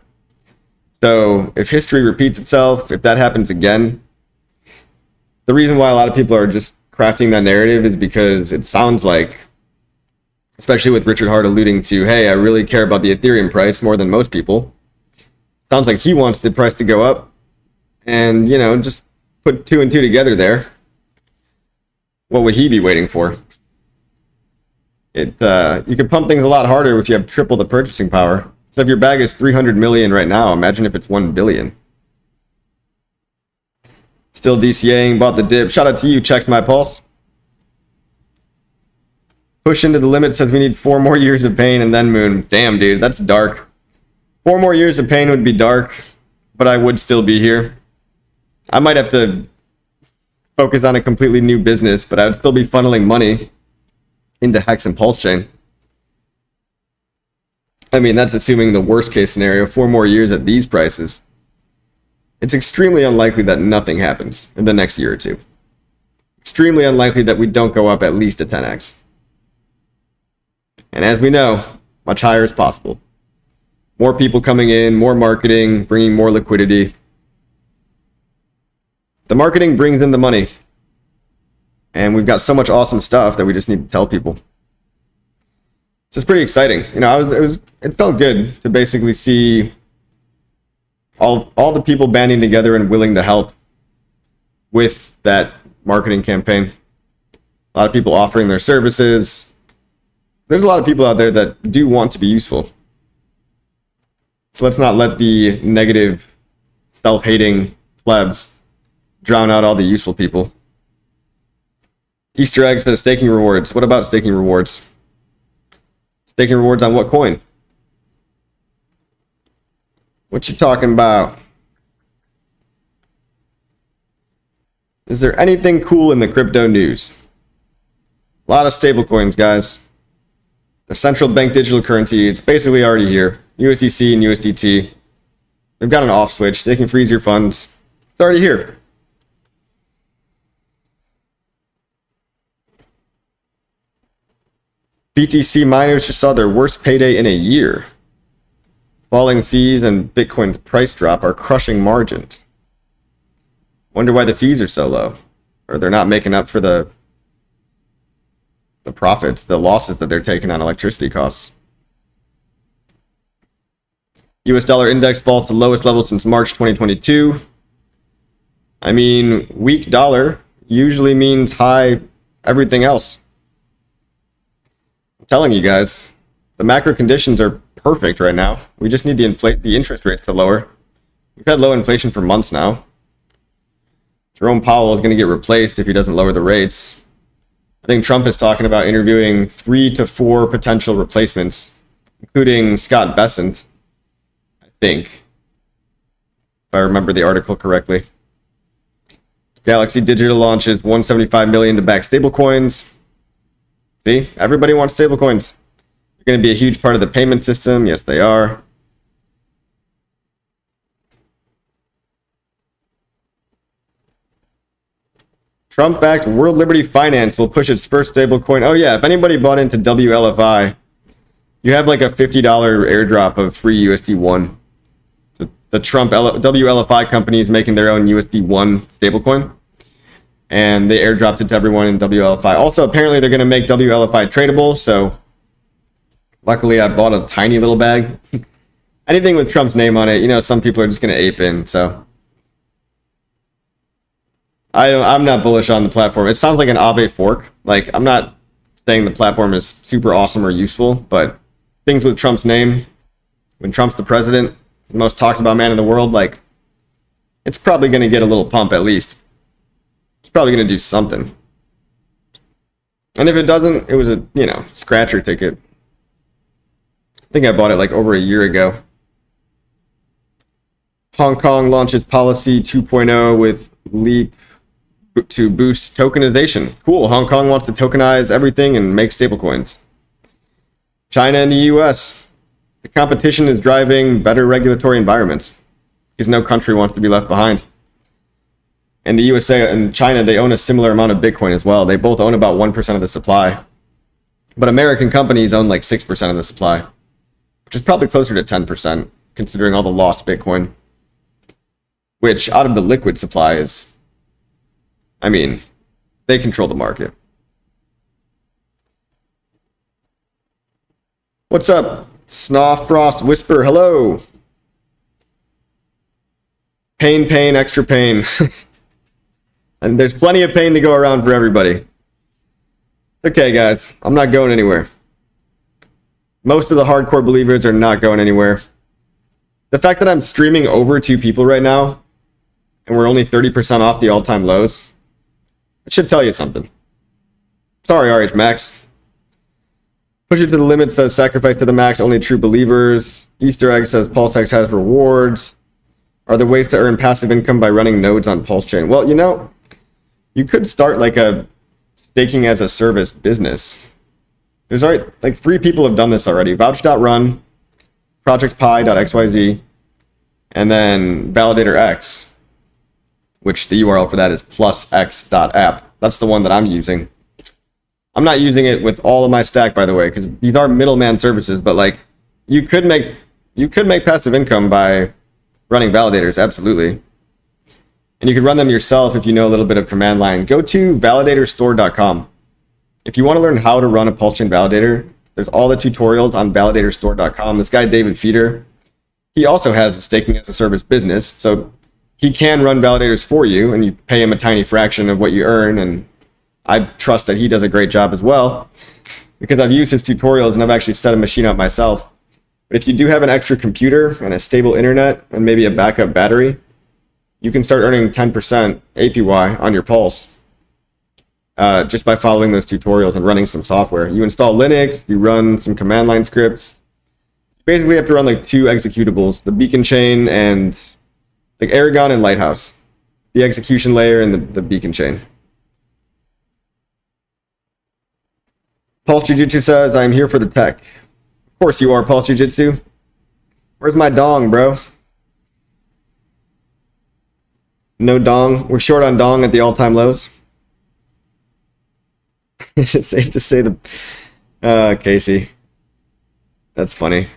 So if history repeats itself, if that happens again, the reason why a lot of people are just crafting that narrative is because it sounds like, especially with Richard Hart alluding to, hey, I really care about the Ethereum price more than most people. Sounds like he wants the price to go up and, you know, just put 2 and 2 together there. What would he be waiting for? You could pump things a lot harder if you have triple the purchasing power. So if your bag is 300 million right now, imagine if it's 1 billion. Still DCAing, bought the dip. Shout out to you, checks my pulse. Push into the limit, says we need 4 more years of pain and then moon. Damn, dude, that's dark. 4 more years of pain would be dark, but I would still be here. I might have to focus on a completely new business, but I would still be funneling money into HEX and PulseChain. I mean, that's assuming the worst case scenario, 4 more years at these prices. It's extremely unlikely that nothing happens in the next year or two. extremely unlikely that we don't go up at least a 10x. And as we know, much higher is possible. More people coming in, more marketing, bringing more liquidity. The marketing brings in the money. And we've got so much awesome stuff that we just need to tell people. It's just pretty exciting. You know, it felt good to basically see all the people banding together and willing to help with that marketing campaign. A lot of people offering their services. There's a lot of people out there that do want to be useful. So let's not let the negative, self-hating plebs drown out all the useful people. Easter egg says staking rewards. What about staking rewards? Staking rewards on what coin? What you talking about? Is there anything cool in the crypto news? A lot of stablecoins, guys. The central bank digital currency, it's basically already here. USDC and USDT. They've got an off switch. They can freeze your funds. It's already here. BTC miners just saw their worst payday in a year. Falling fees and Bitcoin's price drop are crushing margins. Wonder why the fees are so low. Or they're not making up for the profits, the losses that they're taking on electricity costs. US dollar index falls to lowest level since March 2022. I mean, weak dollar usually means high everything else. I'm telling you guys, the macro conditions are perfect right now. We just need the interest rates to lower. We've had low inflation for months now. Jerome Powell is going to get replaced if he doesn't lower the rates. I think Trump is talking about interviewing 3 to 4 potential replacements, including Scott Bessent, I think, if I remember the article correctly. Galaxy Digital launches $175 million to back stablecoins. See, everybody wants stablecoins. They're going to be a huge part of the payment system. Yes, they are. Trump-backed World Liberty Finance will push its first stablecoin. Oh yeah, if anybody bought into WLFI, you have like a $50 airdrop of free USD1. The Trump WLFI company is making their own USD1 stablecoin, and they airdropped it to everyone in WLFI. Also, apparently they're going to make WLFI tradable, so luckily I bought a tiny little bag. Anything with Trump's name on it, you know, some people are just going to ape in, so I'm not bullish on the platform. It sounds like an Aave fork. Like, I'm not saying the platform is super awesome or useful, but things with Trump's name, when Trump's the president, the most talked about man in the world, like, it's probably going to get a little pump at least. It's probably going to do something. And if it doesn't, it was a, you know, scratcher ticket. I think I bought it like over a year ago. Hong Kong launches policy 2.0 with Leap to boost tokenization. Cool. Hong Kong wants to tokenize everything and make stablecoins. China and the US. The competition is driving better regulatory environments because no country wants to be left behind. And the USA and China, they own a similar amount of Bitcoin as well. They both own about 1% of the supply. But American companies own like 6% of the supply, which is probably closer to 10% considering all the lost Bitcoin, which out of the liquid supply is, I mean, they control the market. What's up? Snawfrost Whisper, hello. Pain, extra pain. And there's plenty of pain to go around for everybody. It's okay, guys. I'm not going anywhere. Most of the hardcore believers are not going anywhere. The fact that I'm streaming over 2 people right now, and we're only 30% off the all-time lows, it should tell you something. Sorry, RH Max. Push it to the limit says sacrifice to the max, only true believers. Easter egg says PulseChain has rewards. Are there ways to earn passive income by running nodes on PulseChain? Well, you know, you could start like a staking as a service business. There's already like 3 people have done this already. Vouch.run, projectpi.xyz, and then Validator X, which the URL for that is plusx.app. That's the one that I'm using. I'm not using it with all of my stack, by the way, because these are middleman services. But like, you could make passive income by running validators, absolutely. And you can run them yourself if you know a little bit of command line. Go to validatorstore.com. If you want to learn how to run a PulseChain validator, there's all the tutorials on validatorstore.com. This guy, David Feeder, he also has a staking as a service business. So he can run validators for you, and you pay him a tiny fraction of what you earn. And I trust that he does a great job as well, because I've used his tutorials and I've actually set a machine up myself. But if you do have an extra computer and a stable internet and maybe a backup battery, you can start earning 10% APY on your Pulse just by following those tutorials and running some software. You install Linux, you run some command line scripts. You basically have to run like 2 executables, the beacon chain and like Aragon and Lighthouse, the execution layer and the beacon chain. Pulse Jiu-Jitsu says, I'm here for the tech. Of course you are, Pulse Jiu-Jitsu. Where's my dong, bro? No dong. We're short on dong at the all-time lows. Is it safe to say the... Casey. That's funny.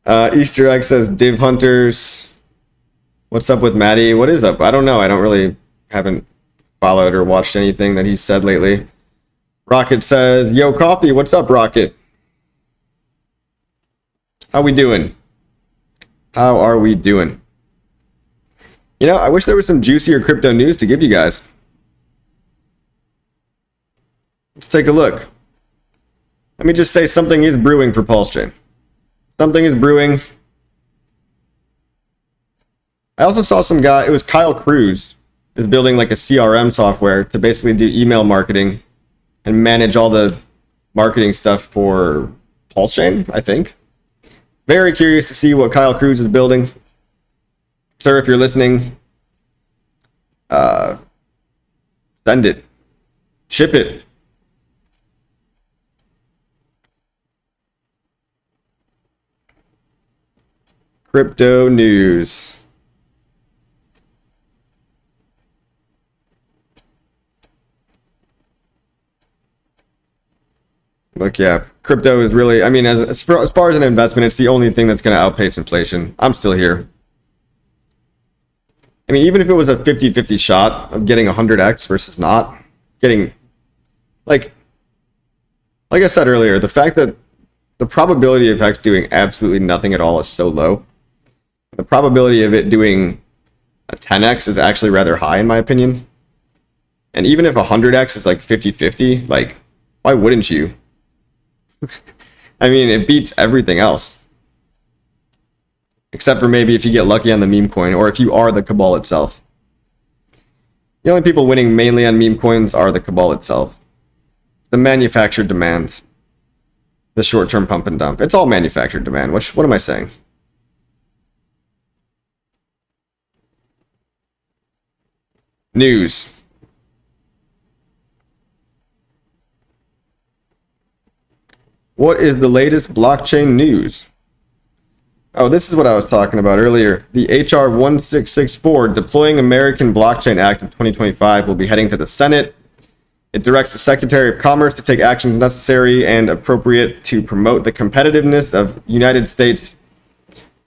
Easter egg says, Div Hunters. What's up with Maddie? What is up? I don't know. I haven't followed or watched anything that he's said lately. Rocket says, yo, Coffee. What's up, Rocket? How we doing? How are we doing? You know, I wish there was some juicier crypto news to give you guys. Let's take a look. Let me just say something is brewing for PulseChain. Something is brewing. I also saw some guy, it was Kyle Cruz, is building like a CRM software to basically do email marketing and manage all the marketing stuff for PulseChain, I think. Very curious to see what Kyle Cruz is building. Sir, if you're listening, send it. Ship it. Crypto news. Look, yeah, crypto is really, I mean, as far as an investment, it's the only thing that's going to outpace inflation. I'm still here. I mean, even if it was a 50-50 shot of getting 100x versus not, getting, like I said earlier, the fact that the probability of HEX doing absolutely nothing at all is so low. The probability of it doing a 10x is actually rather high, in my opinion. And even if 100x is like 50-50, like, why wouldn't you? I mean, it beats everything else. Except for maybe if you get lucky on the meme coin, or if you are the cabal itself. The only people winning mainly on meme coins are the cabal itself. The manufactured demand. The short-term pump and dump. It's all manufactured demand. What am I saying? News. What is the latest blockchain news? Oh, this is what I was talking about earlier. The HR 1664 Deploying American Blockchain Act of 2025 will be heading to the Senate. It directs the Secretary of Commerce to take actions necessary and appropriate to promote the competitiveness of the United States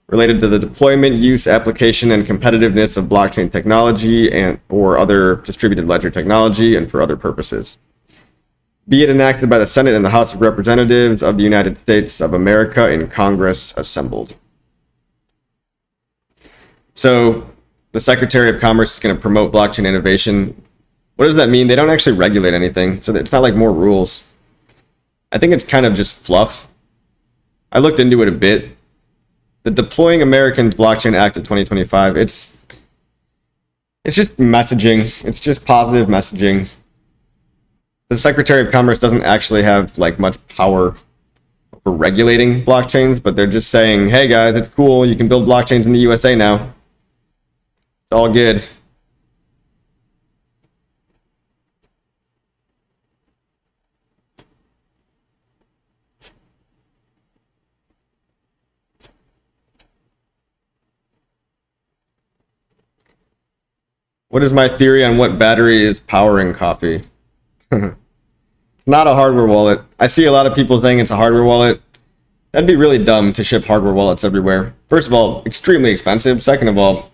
related to the deployment, use, application, and competitiveness of blockchain technology and or other distributed ledger technology and for other purposes. Be it enacted by the Senate and the House of Representatives of the United States of America in Congress assembled. So the Secretary of Commerce is going to promote blockchain innovation. What does that mean? They don't actually regulate anything, so it's not like more rules. I think it's kind of just fluff. I looked into it a bit. The Deploying American Blockchain Act of 2025, it's just messaging. It's just positive messaging. The Secretary of Commerce doesn't actually have like much power for regulating blockchains, but they're just saying, hey guys, it's cool. You can build blockchains in the USA now. It's all good. What is my theory on what battery is powering coffee? It's not a hardware wallet. I see a lot of people saying it's a hardware wallet. That'd be really dumb to ship hardware wallets everywhere. First of all, extremely expensive. Second of all,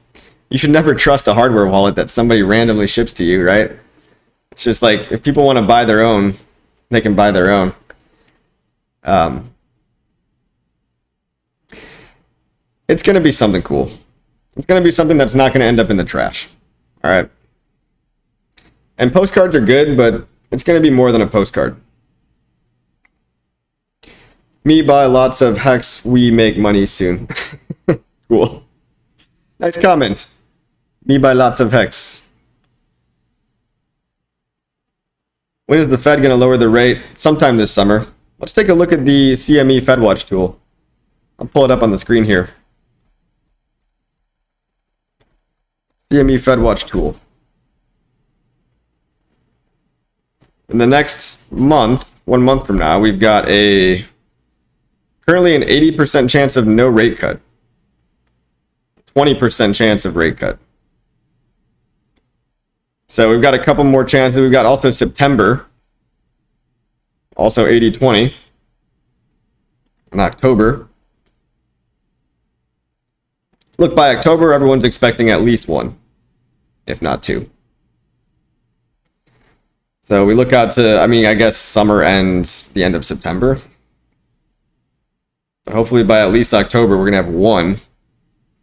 you should never trust a hardware wallet that somebody randomly ships to you, right? It's just like, if people want to buy their own, they can buy their own. It's going to be something cool. It's going to be something that's not going to end up in the trash. All right. And postcards are good, but it's going to be more than a postcard. Me buy lots of HEX, we make money soon. Cool. Nice comment. Me buy lots of HEX. When is the Fed going to lower the rate? Sometime this summer. Let's take a look at the CME FedWatch tool. I'll pull it up on the screen here. CME FedWatch tool. In the next month, 1 month from now, we've got currently an 80% chance of no rate cut. 20% chance of rate cut. So we've got a couple more chances. We've got also September, also 80-20. In October. Look, by October, everyone's expecting at least one, if not two. So we look out to, I guess summer ends the end of September. But hopefully by at least October, we're going to have one.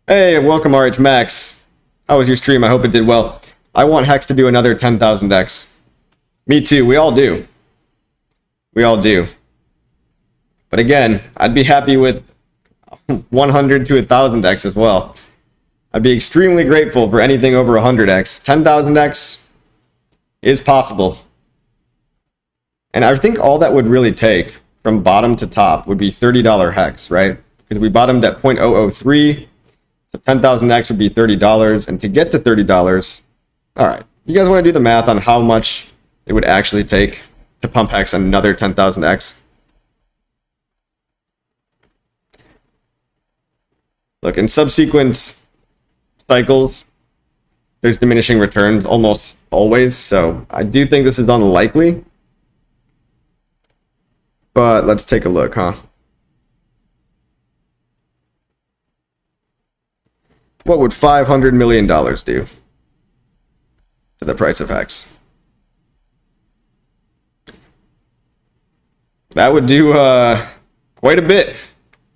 Hey, welcome RH Max. How was your stream? I hope it did well. I want HEX to do another 10,000x. Me too. We all do. We all do. But again, I'd be happy with 100 to 1,000x as well. I'd be extremely grateful for anything over 100x. 10,000x is possible. And I think all that would really take from bottom to top would be $30 HEX, right? Because we bottomed at 0.003. So 10,000x would be $30. And to get to $30, all right, you guys want to do the math on how much it would actually take to pump HEX another 10,000x? Look, in subsequent cycles, there's diminishing returns almost always. So I do think this is unlikely. But let's take a look, huh? What would $500 million do to the price of HEX? That would do quite a bit.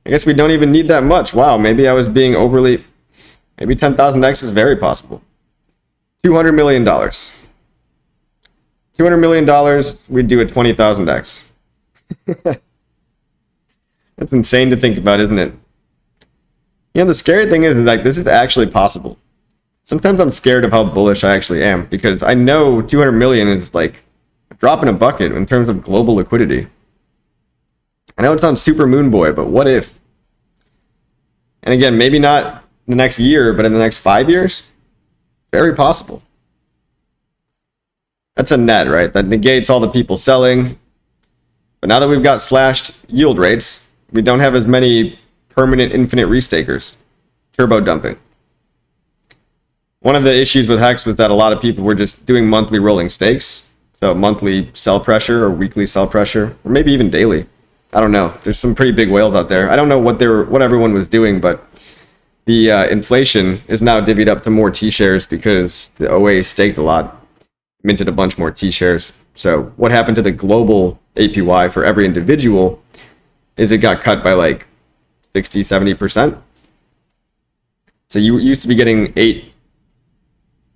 I guess we don't even need that much. Wow, maybe I was being overly... Maybe 10,000x is very possible. $200 million. $200 million, we'd do a 20,000x. That's insane to think about, isn't it? You know, the scary thing is like, this is actually possible. Sometimes I'm scared of how bullish I actually am, because I know 200 million is like a drop in a bucket in terms of global liquidity. I know it sounds super moon boy, but what if? And again, maybe not the next year, but in the next 5 years? Very possible. That's a net, right? That negates all the people selling. But now that we've got slashed yield rates, we don't have as many permanent infinite restakers. Turbo dumping. One of the issues with HEX was that a lot of people were just doing monthly rolling stakes. So monthly sell pressure or weekly sell pressure, or maybe even daily. I don't know. There's some pretty big whales out there. I don't know what everyone was doing, but the inflation is now divvied up to more T-shares because the OA staked a lot, minted a bunch more T-shares. So what happened to the global APY for every individual is it got cut by like 60, 70%. So you used to be getting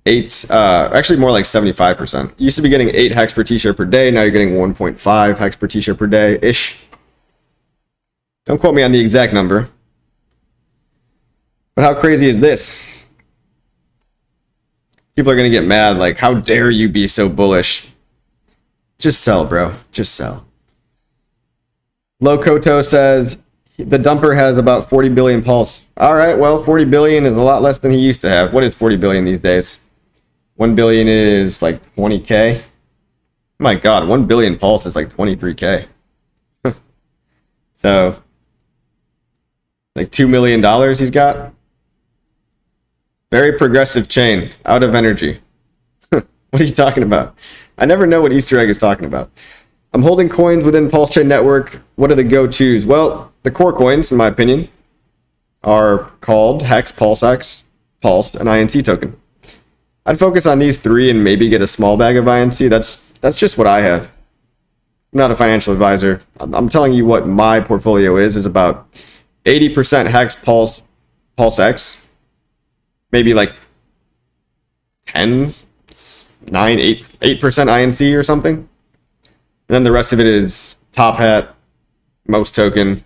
actually more like 75%. You used to be getting 8 HEX per T-shirt per day. Now you're getting 1.5 HEX per T-shirt per day-ish. Don't quote me on the exact number. But how crazy is this? People are going to get mad, like, how dare you be so bullish? Just sell, bro. Just sell. Lokoto says, the dumper has about 40 billion pulse. All right, well, 40 billion is a lot less than he used to have. What is 40 billion these days? 1 billion is like 20K. My God, 1 billion pulse is like 23K. So, like $2 million he's got. Very progressive chain, out of energy. What are you talking about? I never know what Easter egg is talking about. I'm holding coins within PulseChain network. What are the go-tos? Well, the core coins, in my opinion, are called HEX, PulseX, Pulse, and INC token. I'd focus on these three and maybe get a small bag of INC. That's just what I have. I'm not a financial advisor. I'm telling you what my portfolio is about 80% HEX, Pulse, PulseX, maybe like 10, 9, 8% INC or something. And then the rest of it is Top Hat, most token,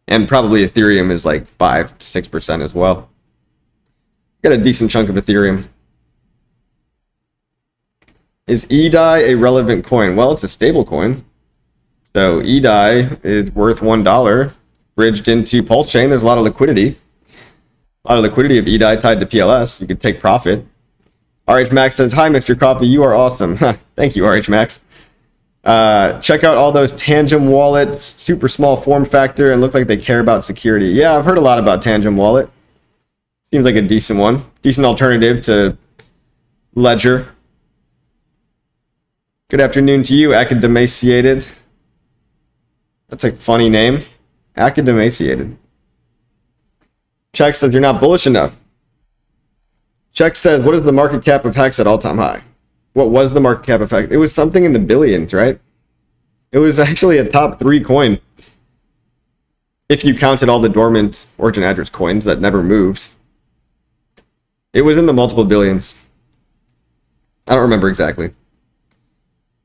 and probably Ethereum is like 5 to 6% as well. Got a decent chunk of Ethereum. Is EDI a relevant coin? Well, it's a stable coin. So EDI is worth $1. Bridged into PulseChain. There's a lot of liquidity. A lot of liquidity of EDI tied to PLS. You could take profit. RH Max says, hi, Mr. Coffee. You are awesome. Thank you, RH Max. Check out all those Tangem wallets. Super small form factor and look like they care about security. Yeah, I've heard a lot about Tangem wallet. Seems like a decent one. Decent alternative to Ledger. Good afternoon to you, Academaciated. That's a funny name. Academaciated. Check says you're not bullish enough. Check says, what is the market cap of HEX at all-time high? What was the market cap of HEX? It was something in the billions, right? It was actually a top 3 coin. If you counted all the dormant origin address coins that never moved. It was in the multiple billions. I don't remember exactly.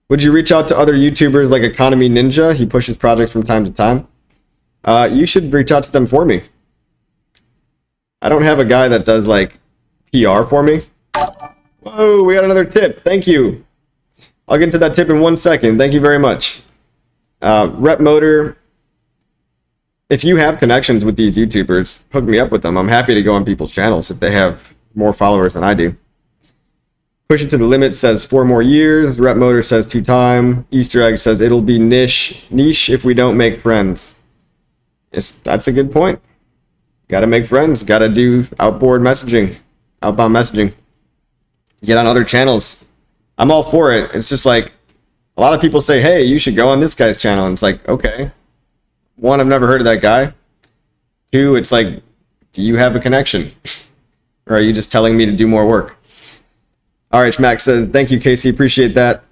Would you reach out to other YouTubers like Economy Ninja? He pushes projects from time to time. You should reach out to them for me. I don't have a guy that does like PR for me. Whoa, we got another tip. Thank you. I'll get to that tip in 1 second. Thank you very much. Rep Motor. If you have connections with these YouTubers, hook me up with them. I'm happy to go on people's channels if they have more followers than I do. Push it to the limit says 4 more years. Rep Motor says 2 times. Easter egg says it'll be niche if we don't make friends. That's a good point. Got to make friends. Got to do outbound messaging. Get on other channels. I'm all for it. It's just like a lot of people say, hey, you should go on this guy's channel. And it's like, okay. 1, I've never heard of that guy. 2, it's like, do you have a connection? Or are you just telling me to do more work? RH Max says, thank you, Casey. Appreciate that.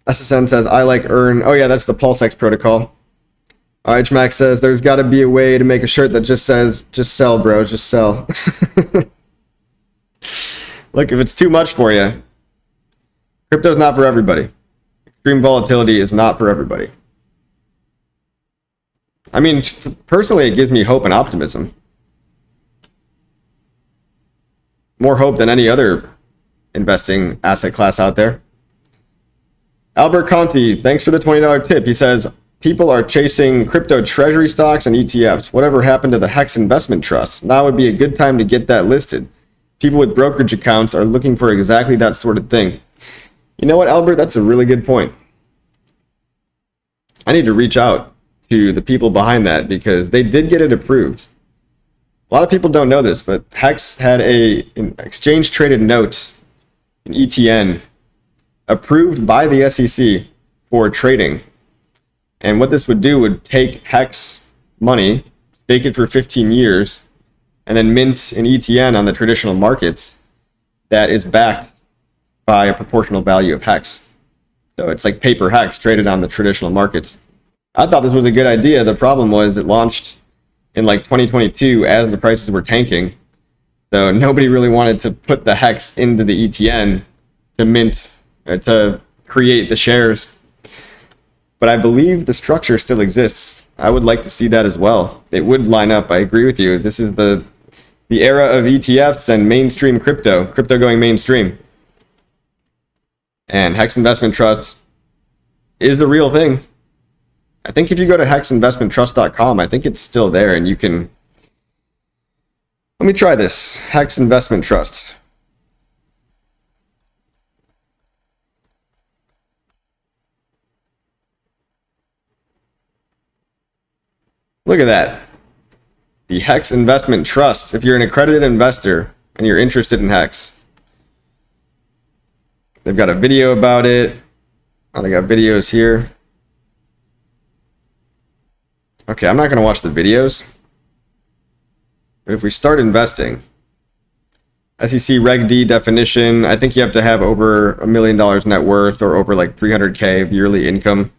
SSN says, I like earn. Oh, yeah, that's the PulseX protocol. RH Max says, there's got to be a way to make a shirt that just says, just sell, bro. Just sell. Look, if it's too much for you, crypto's not for everybody. Extreme volatility is not for everybody. I mean, personally, it gives me hope and optimism. More hope than any other investing asset class out there. Albert Conti, thanks for the $20 tip. He says, people are chasing crypto treasury stocks and ETFs. Whatever happened to the HEX investment trust? Now would be a good time to get that listed. People with brokerage accounts are looking for exactly that sort of thing. You know what, Albert? That's a really good point. I need to reach out to the people behind that because they did get it approved. A lot of people don't know this, but HEX had an exchange traded note, an ETN, approved by the SEC for trading. And what this would do would take HEX money, stake it for 15 years, and then mint an ETN on the traditional markets that is backed by a proportional value of HEX. So it's like paper HEX traded on the traditional markets. I thought this was a good idea. The problem was it launched in like 2022 as the prices were tanking. So nobody really wanted to put the HEX into the ETN to mint, to create the shares. But I believe the structure still exists. I would like to see that as well. It would line up. I agree with you. This is the era of ETFs and mainstream crypto going mainstream. And HEX Investment Trust is a real thing. I think if you go to hexinvestmenttrust.com, I think it's still there and you can... Let me try this. HEX Investment Trust. Look at that. The HEX Investment Trust. If you're an accredited investor and you're interested in HEX, They've got a video about it. Oh, they got videos here. Okay, I'm not going to watch the videos. But if we start investing, SEC Reg D definition, I think you have to have over $1 million net worth or over like 300K of yearly income.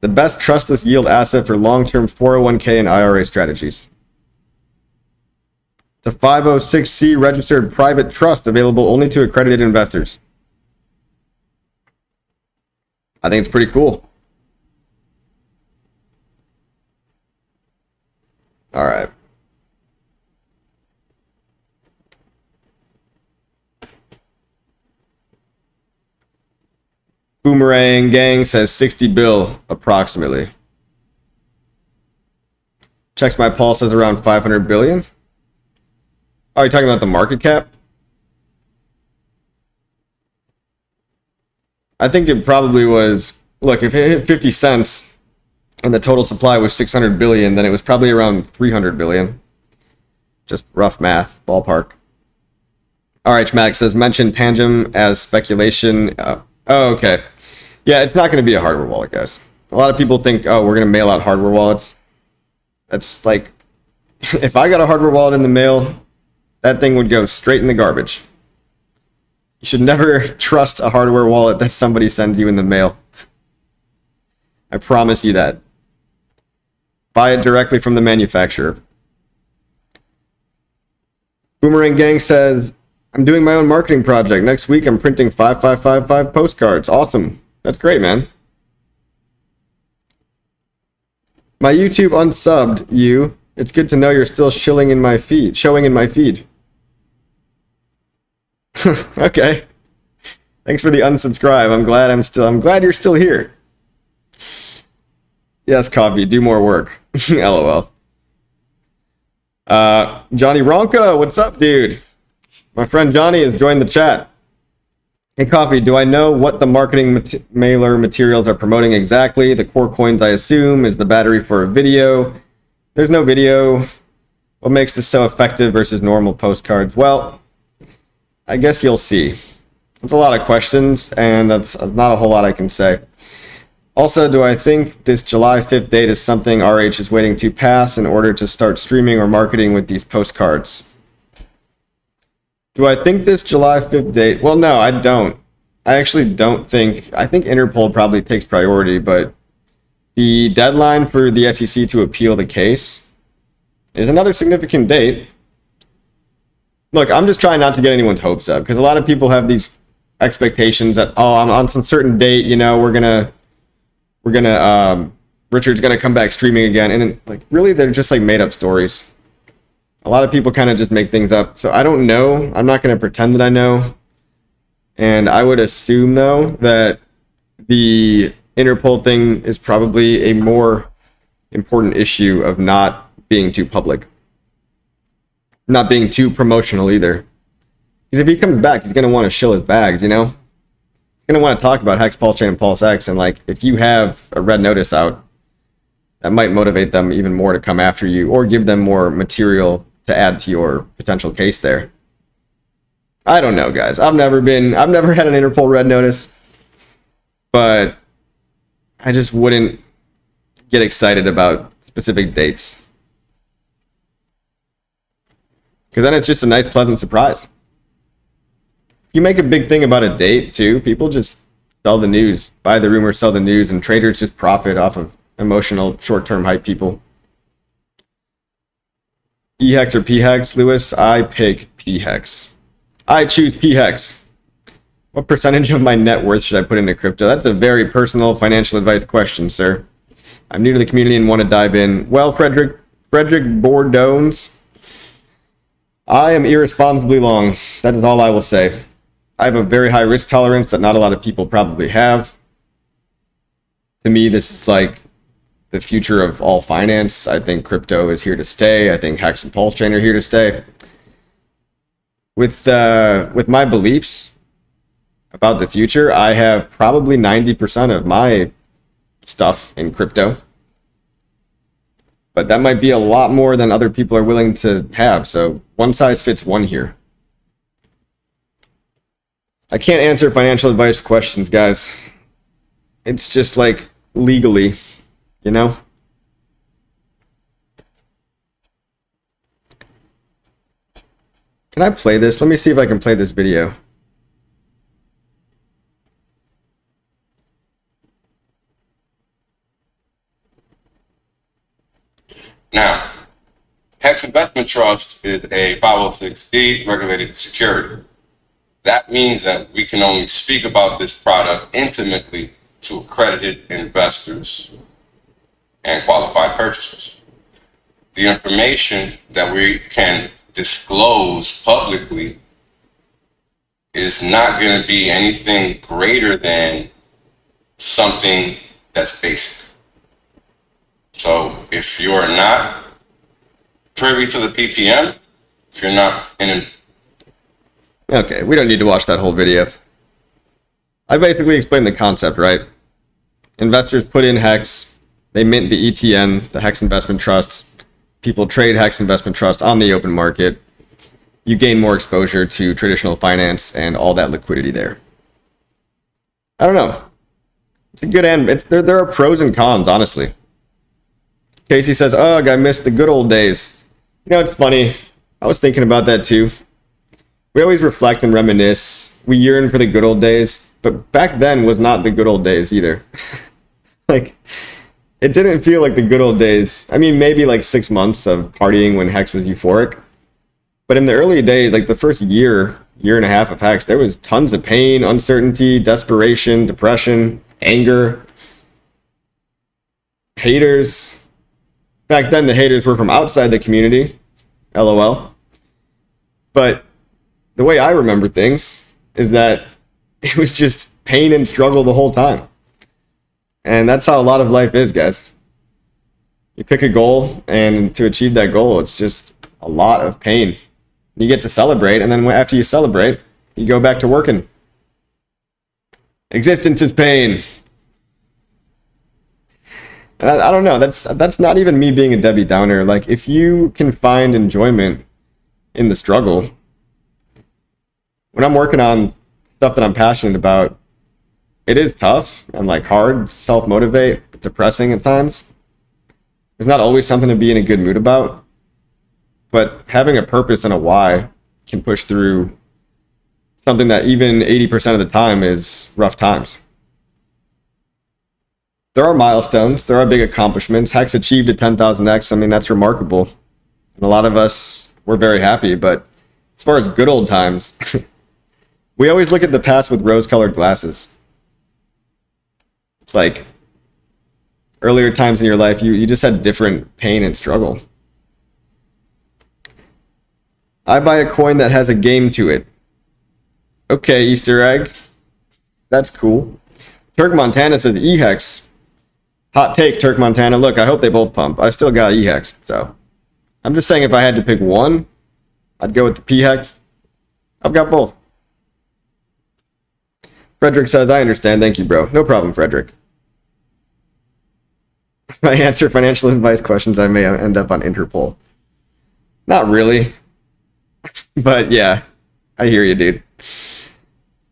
The best trustless yield asset for long-term 401k and IRA strategies. The 506c registered private trust available only to accredited investors. I think it's pretty cool. All right. Boomerang Gang says 60 bill approximately. Checks my pulse says around 500 billion. Are you talking about the market cap? I think it probably was, look, if it hit 50 cents and the total supply was 600 billion, then it was probably around 300 billion. Just rough math, ballpark. RH Max says, mention Tangem as speculation. Oh, okay. Yeah, it's not going to be a hardware wallet, guys. A lot of people think, oh, we're going to mail out hardware wallets. That's like, if I got a hardware wallet in the mail, that thing would go straight in the garbage. You should never trust a hardware wallet that somebody sends you in the mail. I promise you that. Buy it directly from the manufacturer. Boomerang Gang says, I'm doing my own marketing project. Next week, I'm printing 5555 postcards. Awesome. That's great, man. My YouTube unsubbed you. It's good to know you're still showing in my feed. Okay. Thanks for the unsubscribe. I'm glad you're still here. Yes, Coffee, do more work. LOL. Johnny Ronca, what's up, dude? My friend Johnny has joined the chat. Hey, Coffee, do I know what the marketing mailer materials are promoting exactly? The core coins, I assume, is the battery for a video. There's no video. What makes this so effective versus normal postcards? Well, I guess you'll see. It's a lot of questions, and that's not a whole lot I can say. Also, do I think this July 5th date is something RH is waiting to pass in order to start streaming or marketing with these postcards? Do I think this July 5th date? Well, no, I don't. I actually don't think. I think Interpol probably takes priority, but the deadline for the SEC to appeal the case is another significant date. Look, I'm just trying not to get anyone's hopes up, because a lot of people have these expectations that, oh, I'm on some certain date, you know, Richard's gonna come back streaming again, and like, really, they're just like made up stories. A lot of people kind of just make things up, so I don't know. I'm not gonna pretend that I know, and I would assume though that the Interpol thing is probably a more important issue of not being too public, not being too promotional either. Because if he comes back, he's gonna want to shill his bags, you know. Going to want to talk about HEX, PulseChain, and PulseX, and like, if you have a red notice out, that might motivate them even more to come after you, or give them more material to add to your potential case there. I don't know, guys. I've never had an Interpol red notice, but I just wouldn't get excited about specific dates, because then it's just a nice, pleasant surprise. You make a big thing about a date too, people just sell the news, buy the rumor, sell the news, and traders just profit off of emotional short-term hype people. EHEX or PHEX, Lewis? I pick PHEX. I choose PHEX. What percentage of my net worth should I put into crypto? That's a very personal financial advice question, sir. I'm new to the community and want to dive in. Well, Frederick Bordones, I am irresponsibly long. That is all I will say. I have a very high risk tolerance that not a lot of people probably have. To me, this is like the future of all finance. I think crypto is here to stay. I think HEX and PulseChain are here to stay. With my beliefs about the future, I have probably 90% of my stuff in crypto. But that might be a lot more than other people are willing to have. So one size fits one here. I can't answer financial advice questions, guys. It's just like legally, you know? Can I play this? Let me see if I can play this video. Now, HEX Investment Trust is a 506c regulated security. That means that we can only speak about this product intimately to accredited investors and qualified purchasers. The information that we can disclose publicly is not going to be anything greater than something that's basic. So if you're not privy to the PPM, if you're not in an... Okay, we don't need to watch that whole video. I basically explained the concept, right? Investors put in HEX, they mint the ETN, the HEX Investment Trusts. People trade HEX Investment Trust on the open market. You gain more exposure to traditional finance and all that liquidity there. I don't know. It's a good end. There are pros and cons, honestly. Casey says, ugh, I missed the good old days. You know, it's funny. I was thinking about that too. We always reflect and reminisce. We yearn for the good old days. But back then was not the good old days either. Like, it didn't feel like the good old days. I mean, maybe like 6 months of partying when HEX was euphoric. But in the early days, like the first year and a half of HEX, there was tons of pain, uncertainty, desperation, depression, anger, haters. Back then, the haters were from outside the community, LOL. But the way I remember things is that it was just pain and struggle the whole time. And that's how a lot of life is, guys. You pick a goal, and to achieve that goal, it's just a lot of pain. You get to celebrate, and then after you celebrate, you go back to working. Existence is pain. And I don't know, that's not even me being a Debbie Downer. Like, if you can find enjoyment in the struggle, when I'm working on stuff that I'm passionate about, it is tough and like hard, self-motivate, depressing at times. There's not always something to be in a good mood about, but having a purpose and a why can push through something that even 80% of the time is rough times. There are milestones, there are big accomplishments. HEX achieved a 10,000x. I mean, that's remarkable. And a lot of us were very happy, but as far as good old times, we always look at the past with rose-colored glasses. It's like earlier times in your life, you just had different pain and struggle. I buy a coin that has a game to it. Okay, Easter egg. That's cool. Turk Montana says EHEX. Hot take, Turk Montana. Look, I hope they both pump. I still got EHEX, so. I'm just saying if I had to pick one, I'd go with the PHEX. I've got both. Frederick says, I understand. Thank you, bro. No problem, Frederick. If I answer financial advice questions, I may end up on Interpol. Not really. But yeah, I hear you, dude.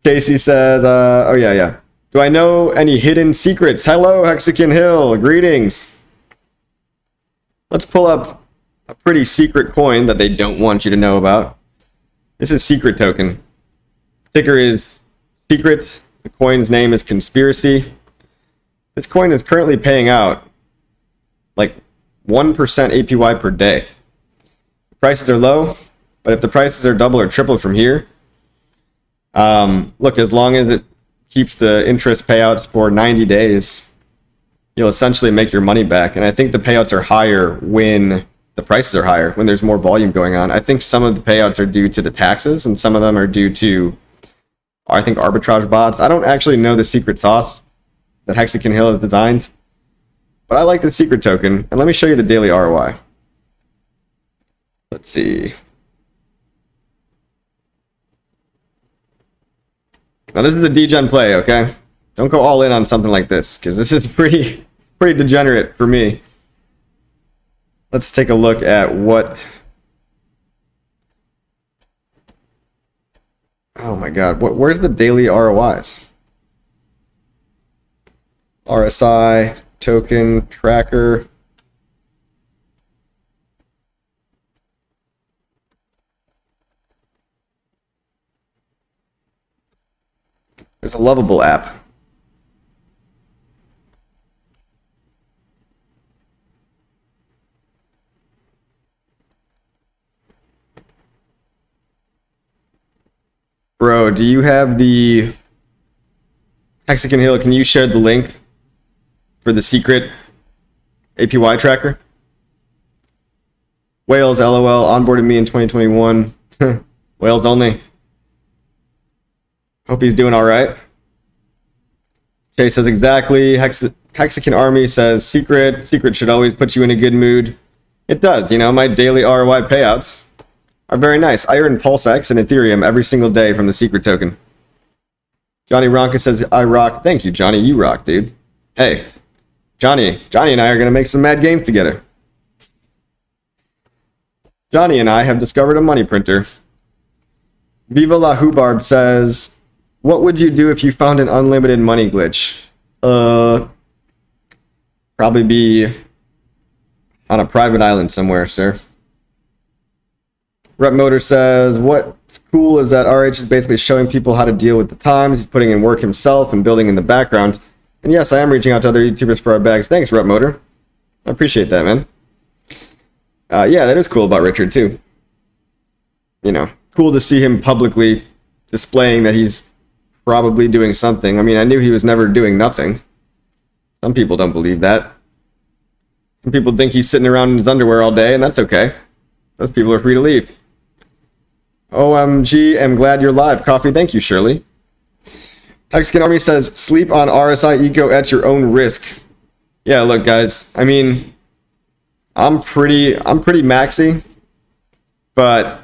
Casey says, oh yeah. Do I know any hidden secrets? Hello, Hexagon Hill. Greetings. Let's pull up a pretty secret coin that they don't want you to know about. This is Secret Token. Ticker is Secret. The coin's name is Conspiracy. This coin is currently paying out like 1% APY per day. Prices are low, but if the prices are double or triple from here, look, as long as it keeps the interest payouts for 90 days, you'll essentially make your money back. And I think the payouts are higher when the prices are higher, when there's more volume going on. I think some of the payouts are due to the taxes, and some of them are due to, I think, arbitrage bots. I don't actually know the secret sauce that Hexagon Hill has designed, but I like the secret token. And let me show you the daily ROI. Let's see. Now this is the degen play, okay? Don't go all in on something like this, because this is pretty degenerate for me. Let's take a look at what... Oh my god, where's the daily ROIs? RSI, token, tracker. There's a Lovable app. Bro, do you have the Hexagon Hill? Can you share the link for the secret APY tracker? Wales, LOL, onboarded me in 2021. Wales only. Hope he's doing all right. Jay says exactly. Hexagon Army says secret. Secret should always put you in a good mood. It does. You know, my daily ROI payouts are very nice. I earn PulseX and Ethereum every single day from the secret token. Johnny Ronka says, I rock. Thank you, Johnny. You rock, dude. Hey, Johnny and I are going to make some mad games together. Johnny and I have discovered a money printer. Viva la Hubarb says, what would you do if you found an unlimited money glitch? Probably be on a private island somewhere, sir. Rep Motor says, what's cool is that RH is basically showing people how to deal with the times. He's putting in work himself and building in the background. And yes, I am reaching out to other YouTubers for our bags. Thanks, Rep Motor. I appreciate that, man. Yeah, that is cool about Richard, too. You know, cool to see him publicly displaying that he's probably doing something. I mean, I knew he was never doing nothing. Some people don't believe that. Some people think he's sitting around in his underwear all day, and that's okay. Those people are free to leave. OMG, I'm glad you're live. Coffee, thank you, Shirley. Hexagon Army says, sleep on RSI Eco at your own risk. Yeah, look, guys, I mean, I'm pretty maxi, but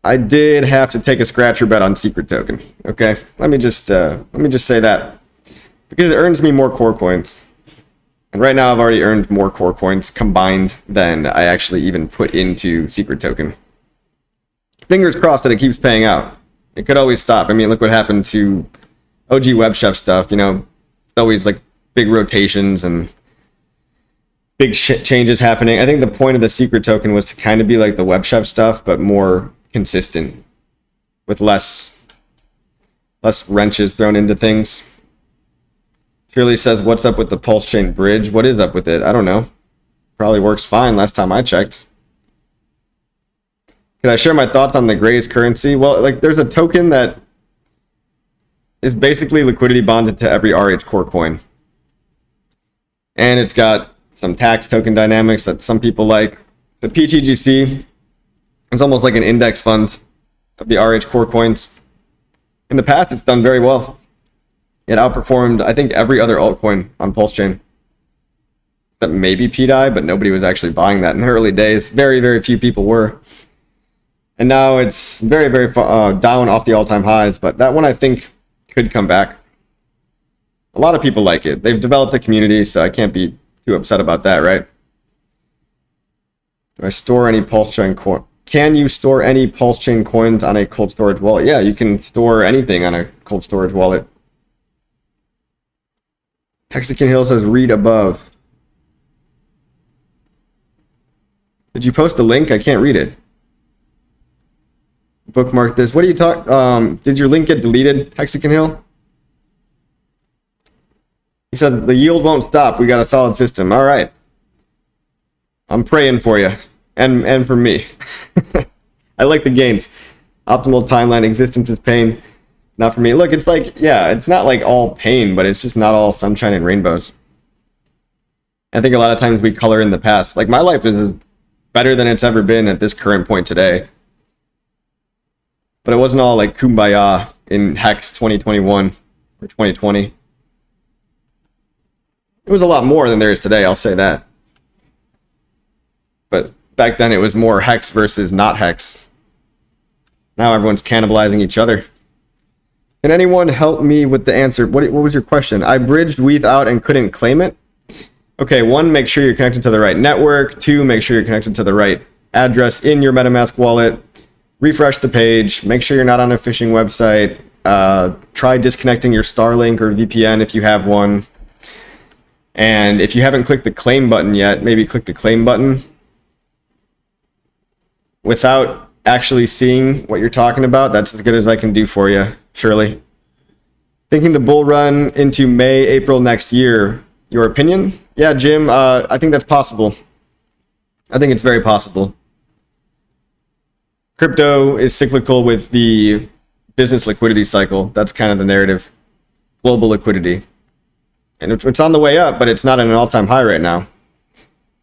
I did have to take a scratcher bet on Secret Token. Okay, let me just say that, because it earns me more core coins, and right now I've already earned more core coins combined than I actually even put into Secret Token. Fingers crossed that it keeps paying out. It could always stop. I mean, look what happened to OG Web Chef stuff. You know, it's always like big rotations and big changes happening. I think the point of the secret token was to kind of be like the Web Chef stuff, but more consistent with less wrenches thrown into things. Shirley says, what's up with the PulseChain bridge? What is up with it? I don't know. Probably works fine last time I checked. Can I share my thoughts on the Graze currency? Well, like, there's a token that is basically liquidity bonded to every RH core coin. And it's got some tax token dynamics that some people like. The PTGC is almost like an index fund of the RH core coins. In the past, it's done very well. It outperformed, I think, every other altcoin on PulseChain. Except maybe PDI, but nobody was actually buying that in the early days. Very, very few people were. And now it's very, very down off the all-time highs, but that one I think could come back. A lot of people like it. They've developed a community, so I can't be too upset about that, right? Do I store any PulseChain coin? Can you store any PulseChain coins on a cold storage wallet? Yeah, you can store anything on a cold storage wallet. Hexagon Hill says read above. Did you post a link? I can't read it. Bookmark this. What are you talking? Did your link get deleted, Hexagon Hill? He said the yield won't stop. We got a solid system. All right. I'm praying for you and for me. I like the gains. Optimal timeline, existence is pain. Not for me. Look, it's like, yeah, it's not like all pain, but it's just not all sunshine and rainbows. I think a lot of times we color in the past. Like, my life is better than it's ever been at this current point today. But it wasn't all like kumbaya in HEX 2021 or 2020. It was a lot more than there is today, I'll say that. But back then it was more HEX versus not HEX. Now everyone's cannibalizing each other. Can anyone help me with the answer? What was your question? I bridged ETH out and couldn't claim it. Okay, 1, make sure you're connected to the right network. 2, make sure you're connected to the right address in your MetaMask wallet. refresh the page, make sure you're not on a phishing website, try disconnecting your Starlink or VPN if you have one. And if you haven't clicked the claim button yet, maybe click the claim button without actually seeing what you're talking about. That's as good as I can do for you, Shirley. Thinking the bull run into May, April next year. Your opinion? Yeah, Jim, I think that's possible. I think it's very possible. Crypto is cyclical with the business liquidity cycle. That's kind of the narrative. Global liquidity. And it's on the way up, but it's not at an all-time high right now.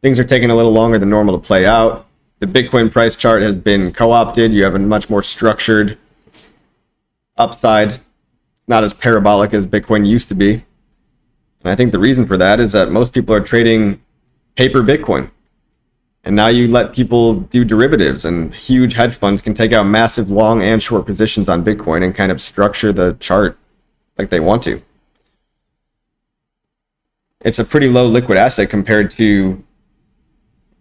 Things are taking a little longer than normal to play out. The Bitcoin price chart has been co-opted. You have a much more structured upside. It's not as parabolic as Bitcoin used to be. And I think the reason for that is that most people are trading paper Bitcoin. And now you let people do derivatives, and huge hedge funds can take out massive long and short positions on Bitcoin and kind of structure the chart like they want to. It's a pretty low liquid asset compared to,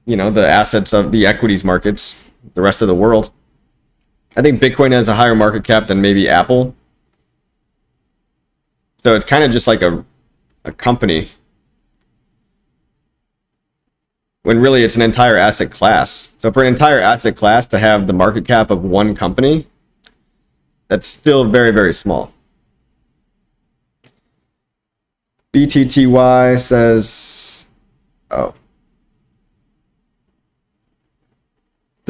the assets of the equities markets, the rest of the world. I think Bitcoin has a higher market cap than maybe Apple. So it's kind of just like a company, when really it's an entire asset class. So for an entire asset class to have the market cap of one company, that's still very, very small. BTTY says, the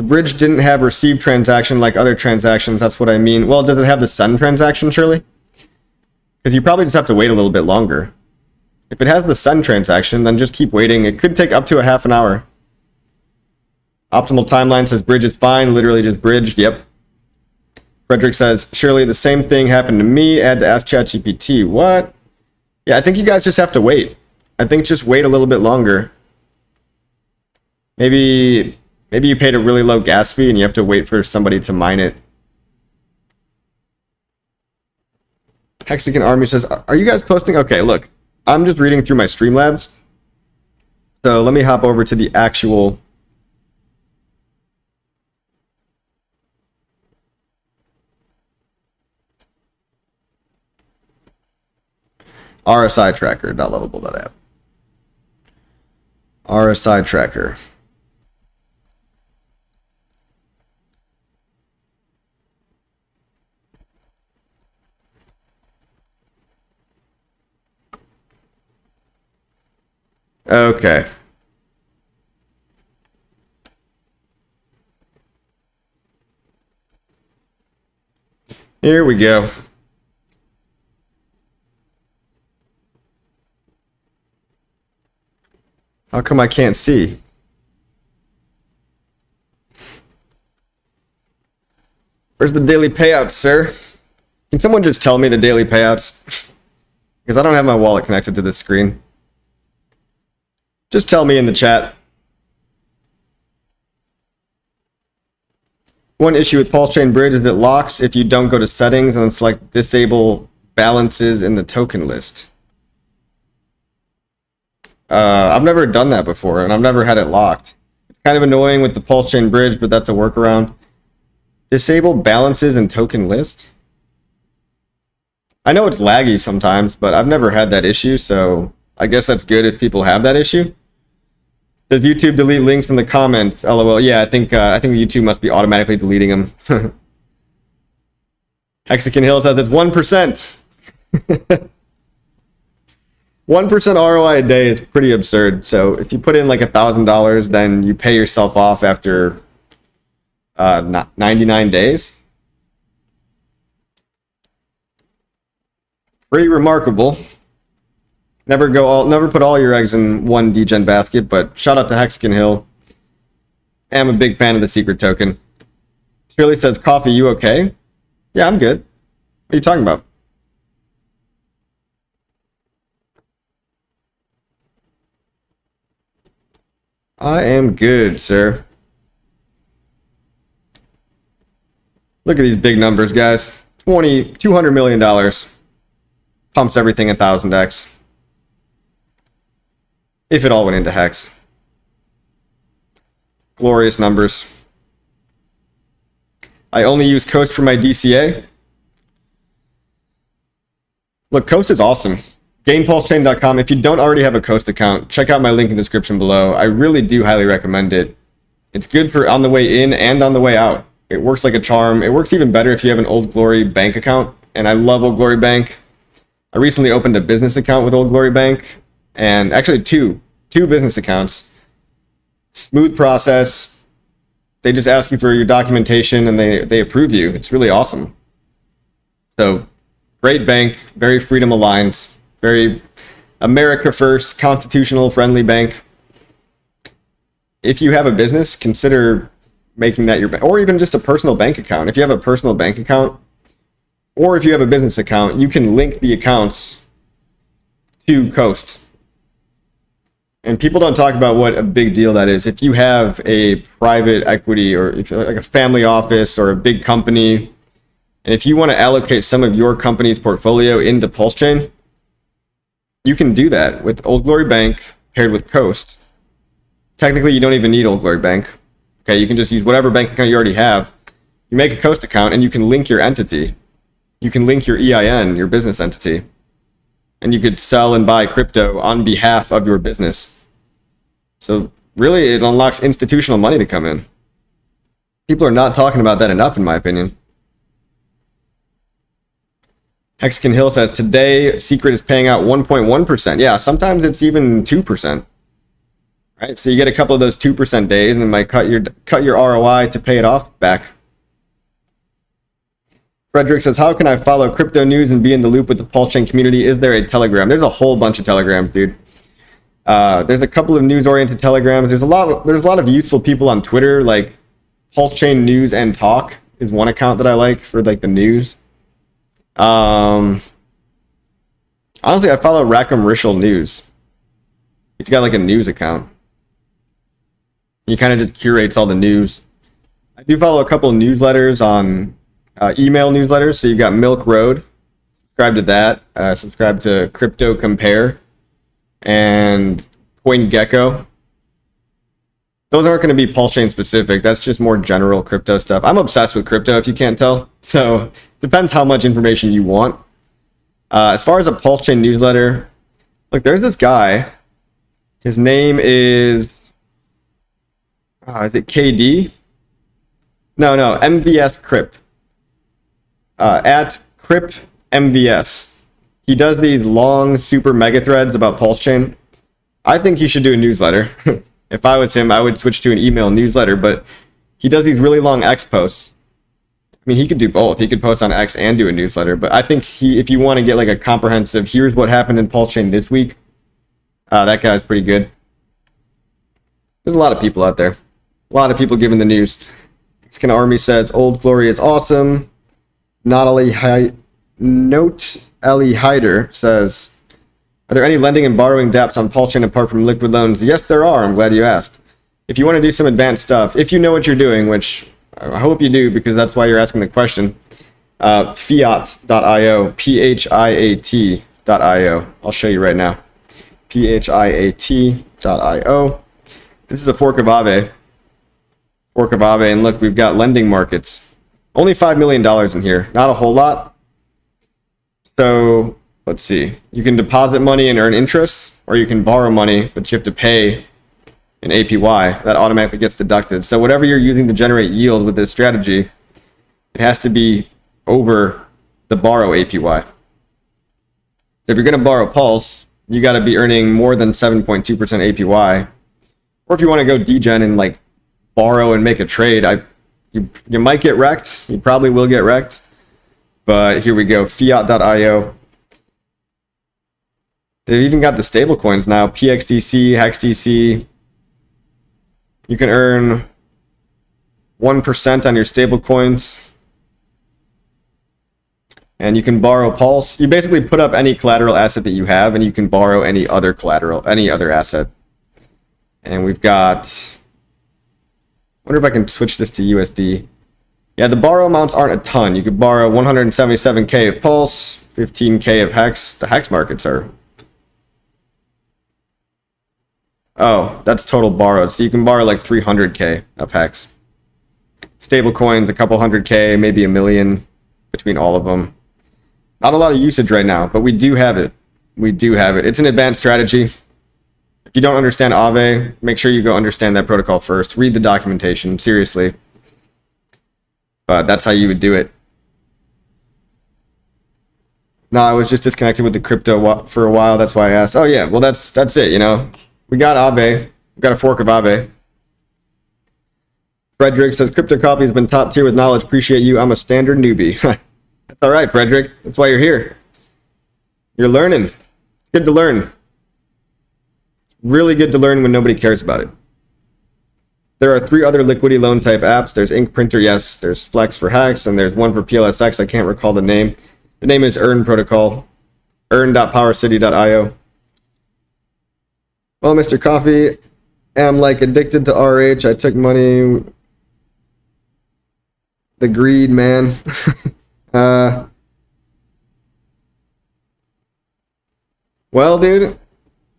bridge didn't have received transaction like other transactions. That's what I mean. Well, does it have the send transaction, Shirley? Because you probably just have to wait a little bit longer. If it has the send transaction, then just keep waiting. It could take up to a half an hour. Optimal timeline says bridge is fine. Literally just bridged. Yep. Frederick says, surely the same thing happened to me. Add to Ask ChatGPT. What? Yeah, I think you guys just have to wait. I think just wait a little bit longer. Maybe you paid a really low gas fee and you have to wait for somebody to mine it. Hexagon Army says, are you guys posting? Okay, look. I'm just reading through my Streamlabs. So let me hop over to the actual RSI tracker.lovable.app. RSI tracker. Okay. Here we go. How come I can't see? Where's the daily payouts, sir? Can someone just tell me the daily payouts? Because I don't have my wallet connected to this screen. Just tell me in the chat. One issue with PulseChain Bridge is it locks if you don't go to settings and then select disable balances in the token list. I've never done that before, and I've never had it locked. It's kind of annoying with the PulseChain Bridge, but that's a workaround. Disable balances in token list? I know it's laggy sometimes, but I've never had that issue, so I guess that's good if people have that issue. Does YouTube delete links in the comments? LOL. Yeah, I think YouTube must be automatically deleting them. Hexagon Hill says it's 1%. 1% ROI a day is pretty absurd. So if you put in like $1,000, then you pay yourself off after 99 days. Pretty remarkable. Never put all your eggs in one degen basket, but shout out to Hexagon Hill. I'm a big fan of the secret token. Shirley says, coffee, you okay? Yeah, I'm good. What are you talking about? I am good, sir. Look at these big numbers, guys. $200 million. Pumps everything 1,000x. If it all went into HEX. Glorious numbers. I only use Coast for my DCA. Look, Coast is awesome. GamePulseChain.com. If you don't already have a Coast account, check out my link in the description below. I really do highly recommend it. It's good for on the way in and on the way out. It works like a charm. It works even better if you have an Old Glory bank account, and I love Old Glory Bank. I recently opened a business account with Old Glory Bank, and actually two business accounts. Smooth process. They just ask you for your documentation, and they approve you. It's really awesome. So, great bank, very freedom aligned, very America first, constitutional friendly bank. If you have a business, consider making that your bank, or even just a personal bank account. If you have a personal bank account, or if you have a business account, you can link the accounts to Coast. And people don't talk about what a big deal that is. If you have a private equity, or if you're like a family office or a big company, and if you want to allocate some of your company's portfolio into PulseChain, you can do that with Old Glory Bank paired with Coast. Technically, you don't even need Old Glory Bank. Okay, you can just use whatever bank account you already have. You make a Coast account and you can link your entity. You can link your EIN, your business entity. And you could sell and buy crypto on behalf of your business. So really, it unlocks institutional money to come in. People are not talking about that enough, in my opinion. Hexkin Hill says, today, Secret is paying out 1.1%. Yeah, sometimes it's even 2%. Right, so you get a couple of those 2% days, and it might cut your ROI to pay it off back. Frederick says, how can I follow crypto news and be in the loop with the PulseChain community? Is there a Telegram? There's a whole bunch of Telegrams, dude. There's a couple of news-oriented Telegrams. There's a lot of useful people on Twitter, like PulseChain News and Talk is one account that I like for like the news. Honestly, I follow Rackham Rishel News. He's got like a news account. He kind of just curates all the news. I do follow a couple of newsletters on email newsletters. So you've got Milk Road. Subscribe to that. Subscribe to Crypto Compare and CoinGecko. Those aren't going to be PulseChain specific. That's just more general crypto stuff. I'm obsessed with crypto, if you can't tell. So depends how much information you want. As far as a PulseChain newsletter, look, there's this guy. His name is it KD? No, MVS Crip. At Crip MVS. He does these long, super mega threads about PulseChain. I think he should do a newsletter. If I was him, I would switch to an email newsletter, but he does these really long X posts. I mean, he could do both. He could post on X and do a newsletter, but I think if you want to get like a comprehensive, here's what happened in PulseChain this week, that guy's pretty good. There's a lot of people out there. A lot of people giving the news. Skin Army says, Old Glory is awesome. Note Ellie Hyder says, are there any lending and borrowing dApps on PulseChain apart from liquid loans? Yes, there are. I'm glad you asked. If you want to do some advanced stuff, if you know what you're doing, which I hope you do because that's why you're asking the question, fiat.io, P-H-I-A-T.io. I'll show you right now. P-H-I-A-T.io. This is a fork of Aave. And look, we've got lending markets. Only $5 million in here. Not a whole lot. So, let's see. You can deposit money and earn interest, or you can borrow money, but you have to pay an APY. That automatically gets deducted. So whatever you're using to generate yield with this strategy, it has to be over the borrow APY. So if you're going to borrow Pulse, you got to be earning more than 7.2% APY. Or if you want to go degen and like borrow and make a trade, you might get wrecked. You probably will get wrecked. But here we go, fiat.io. They've even got the stable coins now, PXDC, HEXDC. You can earn 1% on your stable coins. And you can borrow Pulse. You basically put up any collateral asset that you have, and you can borrow any other collateral, any other asset. And we've got... I wonder if I can switch this to USD. Yeah, the borrow amounts aren't a ton. You could borrow 177K of Pulse, 15K of HEX. The HEX markets are... Oh, that's total borrowed. So you can borrow like 300K of HEX. Stable coins, a couple 100K, maybe 1 million between all of them. Not a lot of usage right now, but we do have it. We do have it. It's an advanced strategy. If you don't understand Aave, make sure you go understand that protocol first. Read the documentation, seriously. But that's how you would do it. No, I was just disconnected with the crypto for a while. That's why I asked. Oh yeah, well that's it. You know, we got Aave. We got a fork of Aave. Frederick says crypto coffee has been top tier with knowledge. Appreciate you. I'm a standard newbie. That's all right, Frederick. That's why you're here. You're learning. It's good to learn. Really good to learn when nobody cares about it. There are 3 other liquidity loan type apps. There's Ink Printer, yes. There's Flex for HEX, and there's one for PLSX. I can't recall the name. The name is Earn Protocol. Earn.powercity.io. Well, Mr. Coffee, am like addicted to RH. I took money. The greed, man. Well, dude,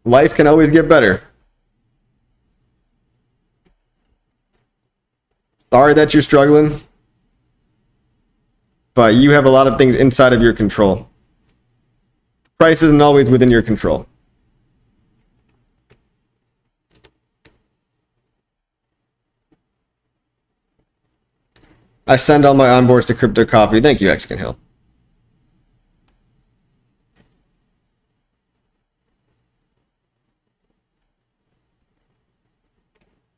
life can always get better. Sorry that you're struggling, but you have a lot of things inside of your control. Price isn't always within your control. I send all my onboards to Crypto Coffee. Thank you, Mexican Hill.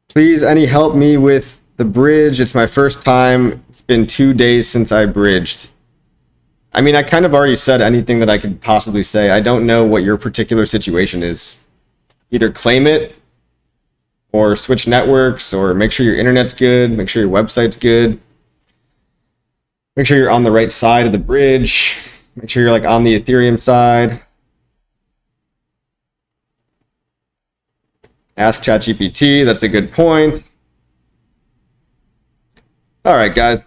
Please, any help me with the bridge? It's my first time. It's been 2 days since I bridged. I mean, I kind of already said anything that I could possibly say. I don't know what your particular situation is. Either claim it, or switch networks, or make sure your internet's good, make sure your website's good. Make sure you're on the right side of the bridge. Make sure you're like on the Ethereum side. Ask ChatGPT, that's a good point. All right, guys.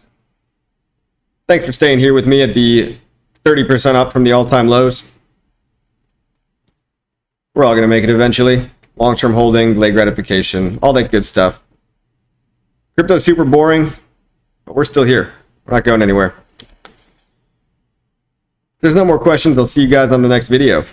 Thanks for staying here with me at the 30% up from the all-time lows. We're all going to make it eventually. Long-term holding, delayed gratification, all that good stuff. Crypto's super boring, but we're still here. We're not going anywhere. If there's no more questions, I'll see you guys on the next video.